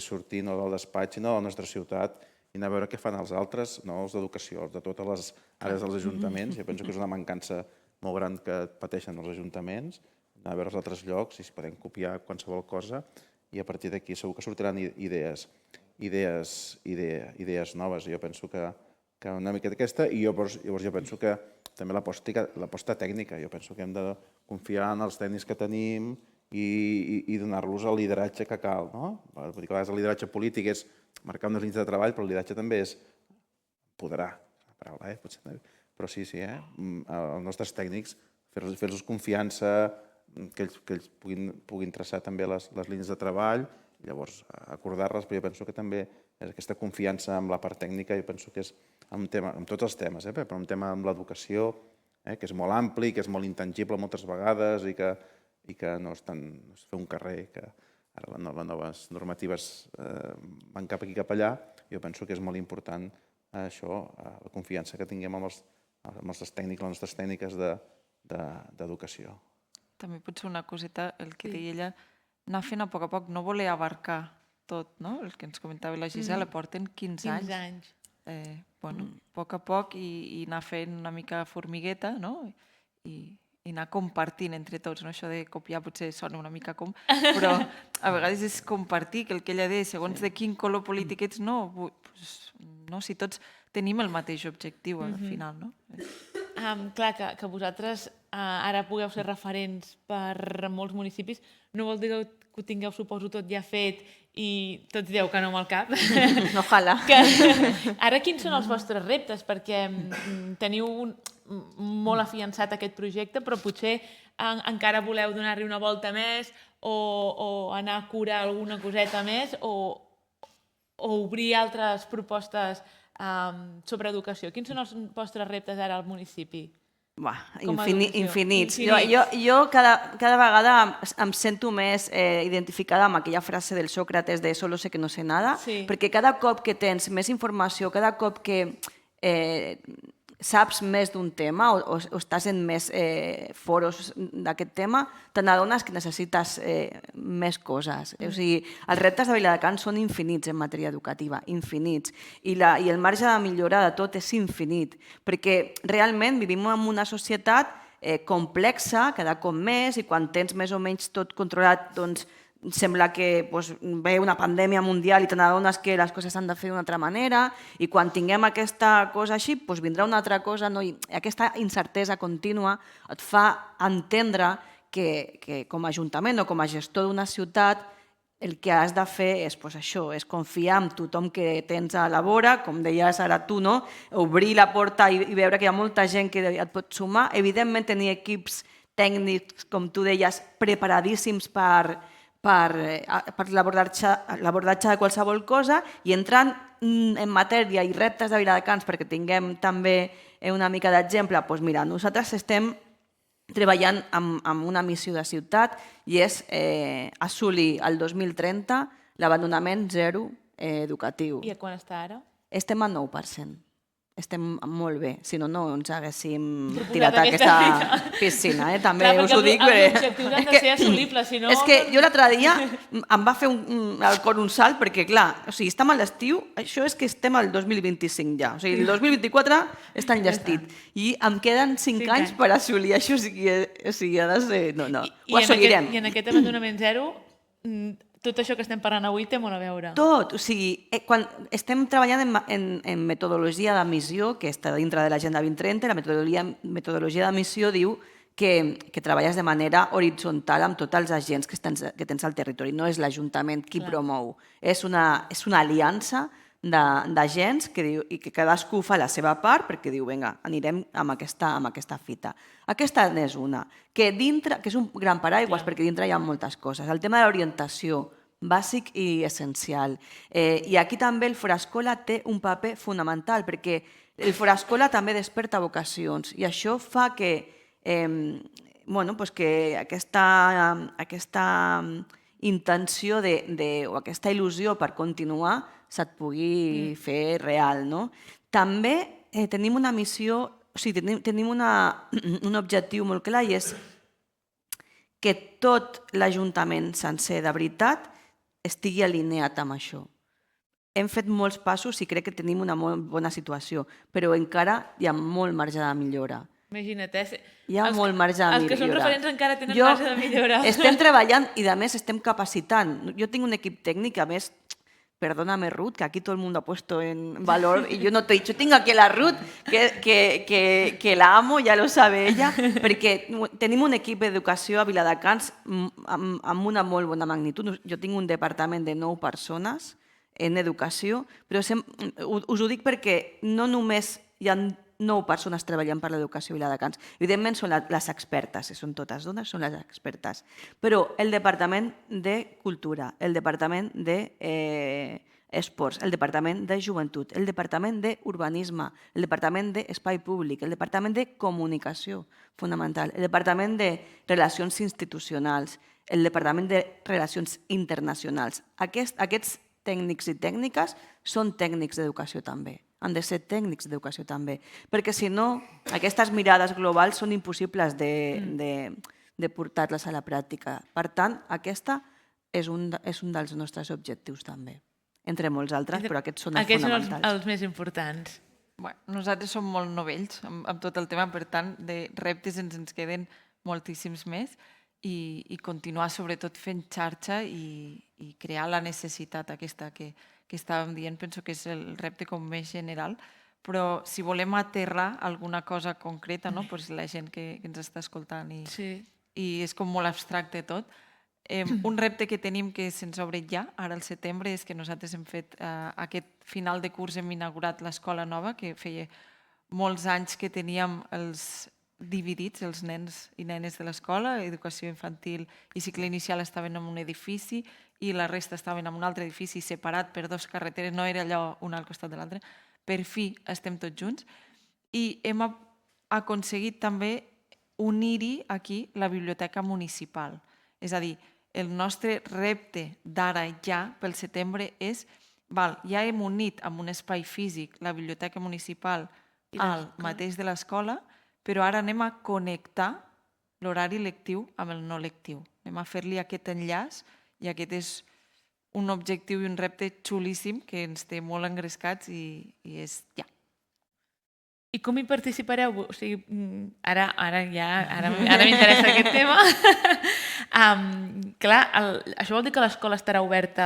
sortir no del despatx, sinó de la nostra ciutat, i anar a veure què fan els altres, no els d'educació, els de totes les àrees dels ajuntaments. Jo penso que és una mancança molt gran que pateixen els ajuntaments, anar a veure els altres llocs i si podem copiar qualsevol cosa, i a partir d'aquí segur que sortiran idees noves. Jo penso que una miqueta aquesta, i llavors jo penso que també l'aposta tècnica. Jo penso que hem de confiar en els tècnics que tenim i donar-los el lideratge que cal. Vull dir que a vegades el lideratge polític és marcar unes línies de treball, però el lideratge també és empoderar. Però sí, els nostres tècnics, fer-los confiança, que ells puguin traçar també les línies de treball, llavors acordar-les, però jo penso que també aquesta confiança amb la part tècnica, jo penso que és amb tots els temes, però un tema amb l'educació, que és molt ampli, que és molt intangible moltes vegades i que no és fer un carrer, que ara les noves normatives van cap aquí cap allà. Jo penso que és molt important això, la confiança que tinguem amb els nostres tècnics, les nostres tècniques d'educació. També pot ser una coseta, el que deia ella, anar fent a poc, no voler abarcar tot, no? El que ens comentava la Gisela, porten 15 anys. Bueno, a poc i anar fent una mica formigueta, no? I anar compartint entre tots, no? Això de copiar potser sona una mica com, però a vegades és compartir, que el que ella deia, segons de quin color polític ets, no, si tots tenim el mateix objectiu al final, no? Clar, que vosaltres ara pugueu ser referents per molts municipis, no vol dir que ho tingueu, suposo, tot ja fet i tots dieu que no amb el cap. Ojalà. Ara quins són els vostres reptes? Perquè teniu molt afiançat aquest projecte, però potser encara voleu donar-li una volta més o anar a curar alguna coseta més o obrir altres propostes sobre educació. Quins són els vostres reptes ara al municipi? Infinits. Jo cada vegada em sento més identificada amb aquella frase del Sòcrates de solo sé que no sé nada, perquè cada cop que tens més informació, cada cop que saps més d'un tema o estàs en més foros d'aquest tema, te n'adones que necessites més coses. O sigui, els reptes de Viladecans són infinits en matèria educativa, infinits. I el marge de millora de tot és infinit, perquè realment vivim en una societat complexa, cada cop més, i quan tens més o menys tot controlat, doncs sembla que ve una pandèmia mundial i te n'adones que les coses s'han de fer d'una altra manera i quan tinguem aquesta cosa així vindrà una altra cosa. I aquesta incertesa contínua et fa entendre que com a ajuntament o com a gestor d'una ciutat el que has de fer és això, és confiar en tothom que tens a la vora, com deies ara tu, obrir la porta i veure que hi ha molta gent que et pot sumar. Evidentment tenir equips tècnics, com tu deies, preparadíssims per per l'abordatge de qualsevol cosa i entrant en matèria i reptes de Viladecans perquè tinguem també una mica d'exemple, doncs mira, nosaltres estem treballant amb una missió de ciutat i és assolir el 2030 l'abandonament zero educatiu. I a quan està ara? Estem al 9%. Estem molt bé, si no, no ens haguéssim Proposat tirat a aquesta aquesta piscina. També Clar, us ho dic. els objectius han de ser assolibles, si no... És que jo l'altre dia em va fer el cor un salt perquè, clar, o sigui, estem a l'estiu, això és que estem al 2025 ja. O sigui, el 2024 està enllestit. I em queden 5 anys per assolir això, o sigui, ha de ser... No, ho assolirem. I en aquest abandonament zero, tot això que estem parlant avui té molt a veure. Tot, o sigui, quan estem treballant en metodologia d'emissió, que està dintre de l'Agenda 2030, la metodologia d'emissió diu que treballes de manera horitzontal amb tots els agents que tens al territori. No és l'Ajuntament qui promou, és una aliança d'agents i que cadascú fa la seva part perquè diu, vinga, anirem amb aquesta fita. Aquesta n'és una, que és un gran paraigües perquè dintre hi ha moltes coses. El tema de l'orientació, bàsic i essencial. I aquí també el Forescola té un paper fonamental perquè el Forescola també desperta vocacions i això fa que aquesta intenció o aquesta il·lusió per continuar se't pugui fer real. També tenim una missió, o sigui, tenim un objectiu molt clar i és que tot l'Ajuntament sencer de veritat estigui alineat amb això. Hem fet molts passos i crec que tenim una molt bona situació, però encara hi ha molt marge de millora. Imagina't, hi ha molt marge de millora. Els que són referents encara tenen marge de millora. Estem treballant i, a més, estem capacitant. Jo tinc un equip tècnic, a més, perdóname Ruth, que aquí todo el mundo ha puesto en valor y yo no te he dicho, tengo aquí a la Ruth, que la amo, ya lo sabe ella, perquè tenim un equip d'educació a Viladecans amb una molt bona magnitud. Jo tinc un departament de 9 persones en educació, però us ho dic perquè no només hi ha 9 persones treballant per l'educació a Viladecans. Evidentment són les expertes, són totes dones, són les expertes. Però el Departament de Cultura, el Departament d'Esports, el Departament de Joventut, el Departament d'Urbanisme, el Departament d'Espai Públic, el Departament de Comunicació, fonamental, el Departament de Relacions Institucionals, el Departament de Relacions Internacionals. Aquests tècnics i tècniques són tècnics d'educació també. Han de ser tècnics d'educació també, perquè si no, aquestes mirades globals són impossibles de portar-les a la pràctica. Per tant, aquesta és un dels nostres objectius també, entre molts altres, però aquests són els fonamentals. Aquests són els més importants. Nosaltres som molt novells amb tot el tema, per tant, de reptes ens queden moltíssims més i continuar sobretot fent xarxa i crear la necessitat aquesta que estàvem dient, penso que és el repte com més general, però si volem aterrar alguna cosa concreta, la gent que ens està escoltant i és com molt abstracte tot, un repte que tenim que se'ns obre ja, ara al setembre, és que nosaltres hem fet aquest final de curs, hem inaugurat l'escola nova, que feia molts anys que teníem els dividits, els nens i nenes de l'escola, educació infantil i cicle inicial estaven en un edifici i la resta estaven en un altre edifici separat per 2 carreteres, no era allò un al costat de l'altre. Per fi estem tots junts i hem aconseguit també unir-hi aquí la biblioteca municipal. És a dir, el nostre repte d'ara ja pel setembre és, ja hem unit amb un espai físic la biblioteca municipal al mateix de l'escola, però ara anem a connectar l'horari lectiu amb el no lectiu. Anem a fer-li aquest enllaç i aquest és un objectiu i un repte xulíssim que ens té molt engrescats i és ja. I com hi participareu? O sigui, ara m'interessa aquest tema. Clar, això vol dir que l'escola estarà oberta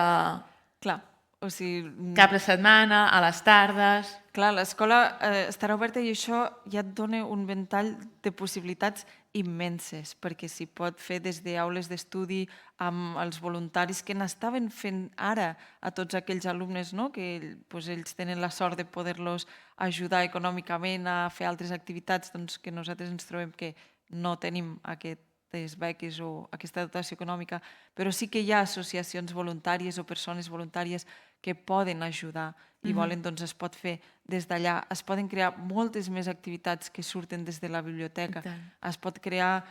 cap de setmana, a les tardes... Clar, l'escola estarà oberta i això ja et dona un ventall de possibilitats immenses, perquè s'hi pot fer des d'aules d'estudi amb els voluntaris que n'estaven fent ara a tots aquells alumnes que ells tenen la sort de poder-los ajudar econòmicament a fer altres activitats que nosaltres ens trobem que no tenim aquest aquestes beques o aquesta dotació econòmica, però sí que hi ha associacions voluntàries o persones voluntàries que poden ajudar i volen, doncs es pot fer des d'allà. Es poden crear moltes més activitats que surten des de la biblioteca. I tant. Es pot crear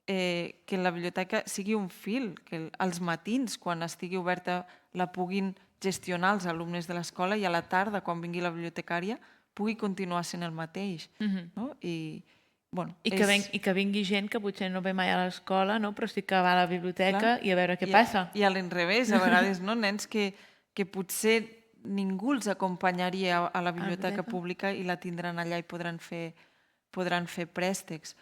que la biblioteca sigui un fil, que als matins, quan estigui oberta, la puguin gestionar els alumnes de l'escola i a la tarda, quan vingui la bibliotecària, pugui continuar sent el mateix. No? I, bueno, I que vingui gent que potser no ve mai a l'escola, no? Però sí que va a la biblioteca i a veure què passa. I a l'inrevés, a vegades, no? Nens que potser ningú els acompanyaria a la biblioteca pública i la tindran allà i podran fer préstecs.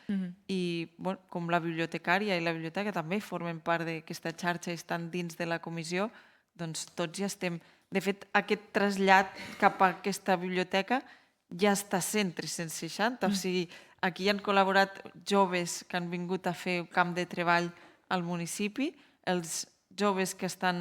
I bueno, com la bibliotecària i la biblioteca també formen part d'aquesta xarxa i estan dins de la comissió, doncs tots ja estem... De fet, aquest trasllat cap a aquesta biblioteca ja està sent 360, o sigui, aquí han col·laborat joves que han vingut a fer camp de treball al municipi, els joves que estan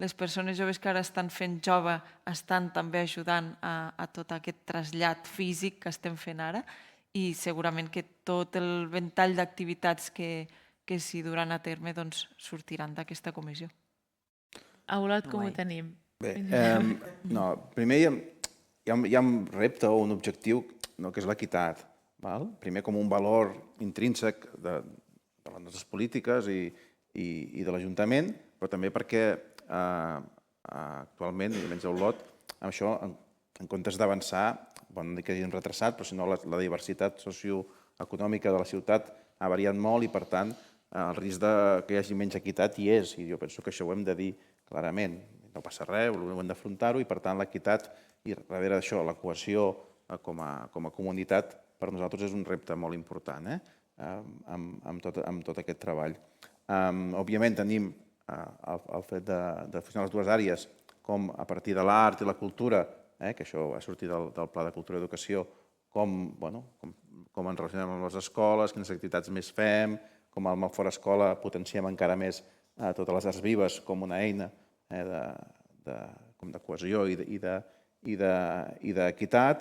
les persones joves que ara estan fent jove estan també ajudant a tot aquest trasllat físic que estem fent ara i segurament que tot el ventall d'activitats que s'hi duran a terme doncs, sortiran d'aquesta comissió. A Olot com ho tenim? Bé, no, primer hi ha un repte o un objectiu que és l'equitat. Primer com un valor intrínsec de les nostres polítiques i de l'Ajuntament, però també perquè actualment, almenys a Olot, amb això, en comptes d'avançar, no dic que hagin retrasat, però sinó la diversitat socioeconòmica de la ciutat ha variat molt i, per tant, el risc que hi hagi menys equitat hi és, i jo penso que això ho hem de dir clarament. No passa res, ho hem d'afrontar-ho, i, per tant, l'equitat i darrere d'això, la cohesió com a comunitat, per nosaltres és un repte molt important amb tot aquest treball. Òbviament, tenim el fet de fusionar les dues àrees, com a partir de l'art i la cultura, que això ha sortit del Pla de Cultura i Educació, com ens relacionem amb les escoles, quines activitats més fem, com al Fora Escola potenciem encara més totes les arts vives com una eina de cohesió i d'equitat.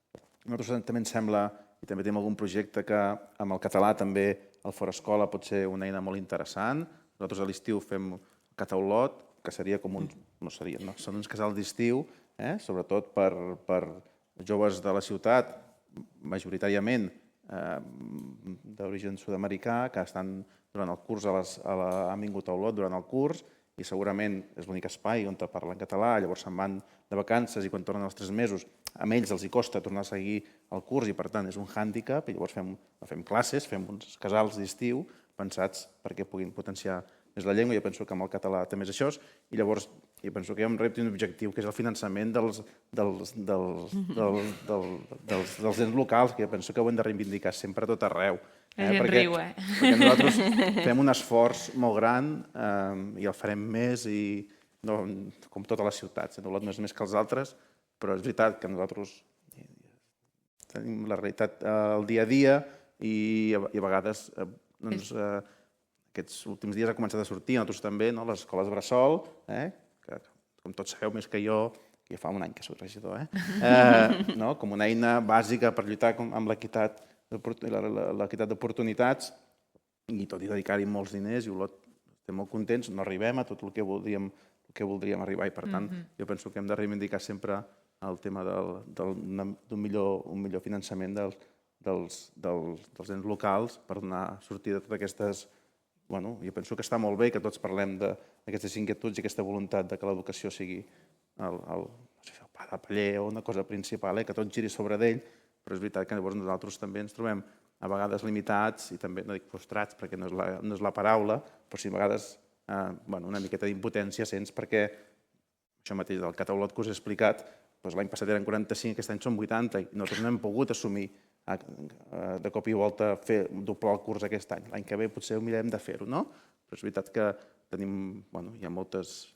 A nosaltres també ens sembla, i també tenim algun projecte que amb el català també el Fora Escola pot ser una eina molt interessant. Nosaltres a l'estiu fem Cataolot, que seria com un... no seria, no, són uns casals d'estiu, sobretot per joves de la ciutat, majoritàriament d'origen sud-americà, que estan durant el curs, han vingut a Olot durant el curs, i segurament és l'únic espai on parlen català, llavors se'n van de vacances i quan tornen els 3 mesos a ells els costa tornar a seguir el curs i per tant és un hàndicap i llavors fem classes, fem uns casals d'estiu pensats perquè puguin potenciar més la llengua. Jo penso que amb el català també és això i llavors jo penso que hi ha un repte i un objectiu que és el finançament dels ens locals, que jo penso que ho hem de reivindicar sempre a tot arreu. Perquè nosaltres fem un esforç molt gran i el farem més com totes les ciutats. Olot no és més que els altres, però és veritat que nosaltres tenim la realitat al dia a dia i a vegades aquests últims dies ha començat a sortir, nosaltres també, les escoles bressol, que com tots sabeu més que jo, que ja fa un any que soc regidor, com una eina bàsica per lluitar amb l'equitat d'oportunitats i tot i dedicar-hi molts diners i Olot estem molt contents, no arribem a tot el que voldríem arribar i per tant jo penso que hem de reivindicar sempre el tema d'un millor finançament dels ens locals per donar sortida a totes aquestes... Jo penso que està molt bé que tots parlem d'aquestes inquietuds i aquesta voluntat que l'educació sigui el pla de paller o una cosa principal, que tot giri sobre d'ell, però és veritat que llavors nosaltres també ens trobem a vegades limitats i també, no dic frustrats perquè no és la paraula, però sí a vegades una miqueta d'impotència sents perquè això mateix del Cataolot que us he explicat, l'any passat eren 45, aquest any són 80 i nosaltres no hem pogut assumir de cop i volta doblar el curs aquest any. L'any que ve potser ho mirem de fer-ho, no? Però és veritat que tenim, hi ha moltes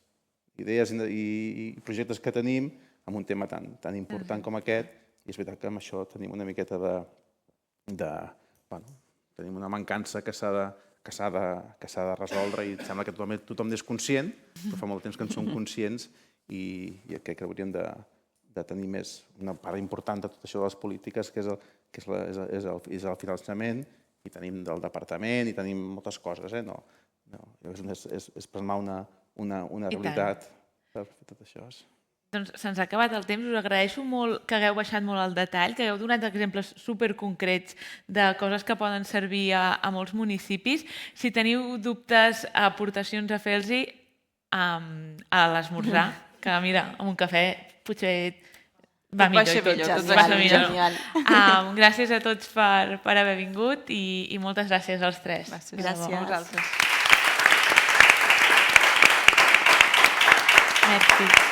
idees i projectes que tenim amb un tema tan important com aquest i és veritat que amb això tenim una miqueta tenim una mancança que s'ha de resoldre i sembla que tothom n'és conscient, però fa molt temps que en som conscients i crec que hauríem de tenir més una part important de tot això de les polítiques, que és el finançament, i i tenim del departament, i tenim moltes coses, no. És plasmar una realitat per fer tot això. Doncs se'ns ha acabat el temps, us agraeixo molt que hagueu baixat molt al detall, que hagueu donat exemples superconcrets de coses que poden servir a molts municipis. Si teniu dubtes, aportacions a fer-los a l'esmorzar, que mira, amb un cafè potser va millor i tot. tot Va va ser millor. millor. Gràcies a tots per haver vingut i moltes gràcies als tres. Gràcies a vosaltres. Merci.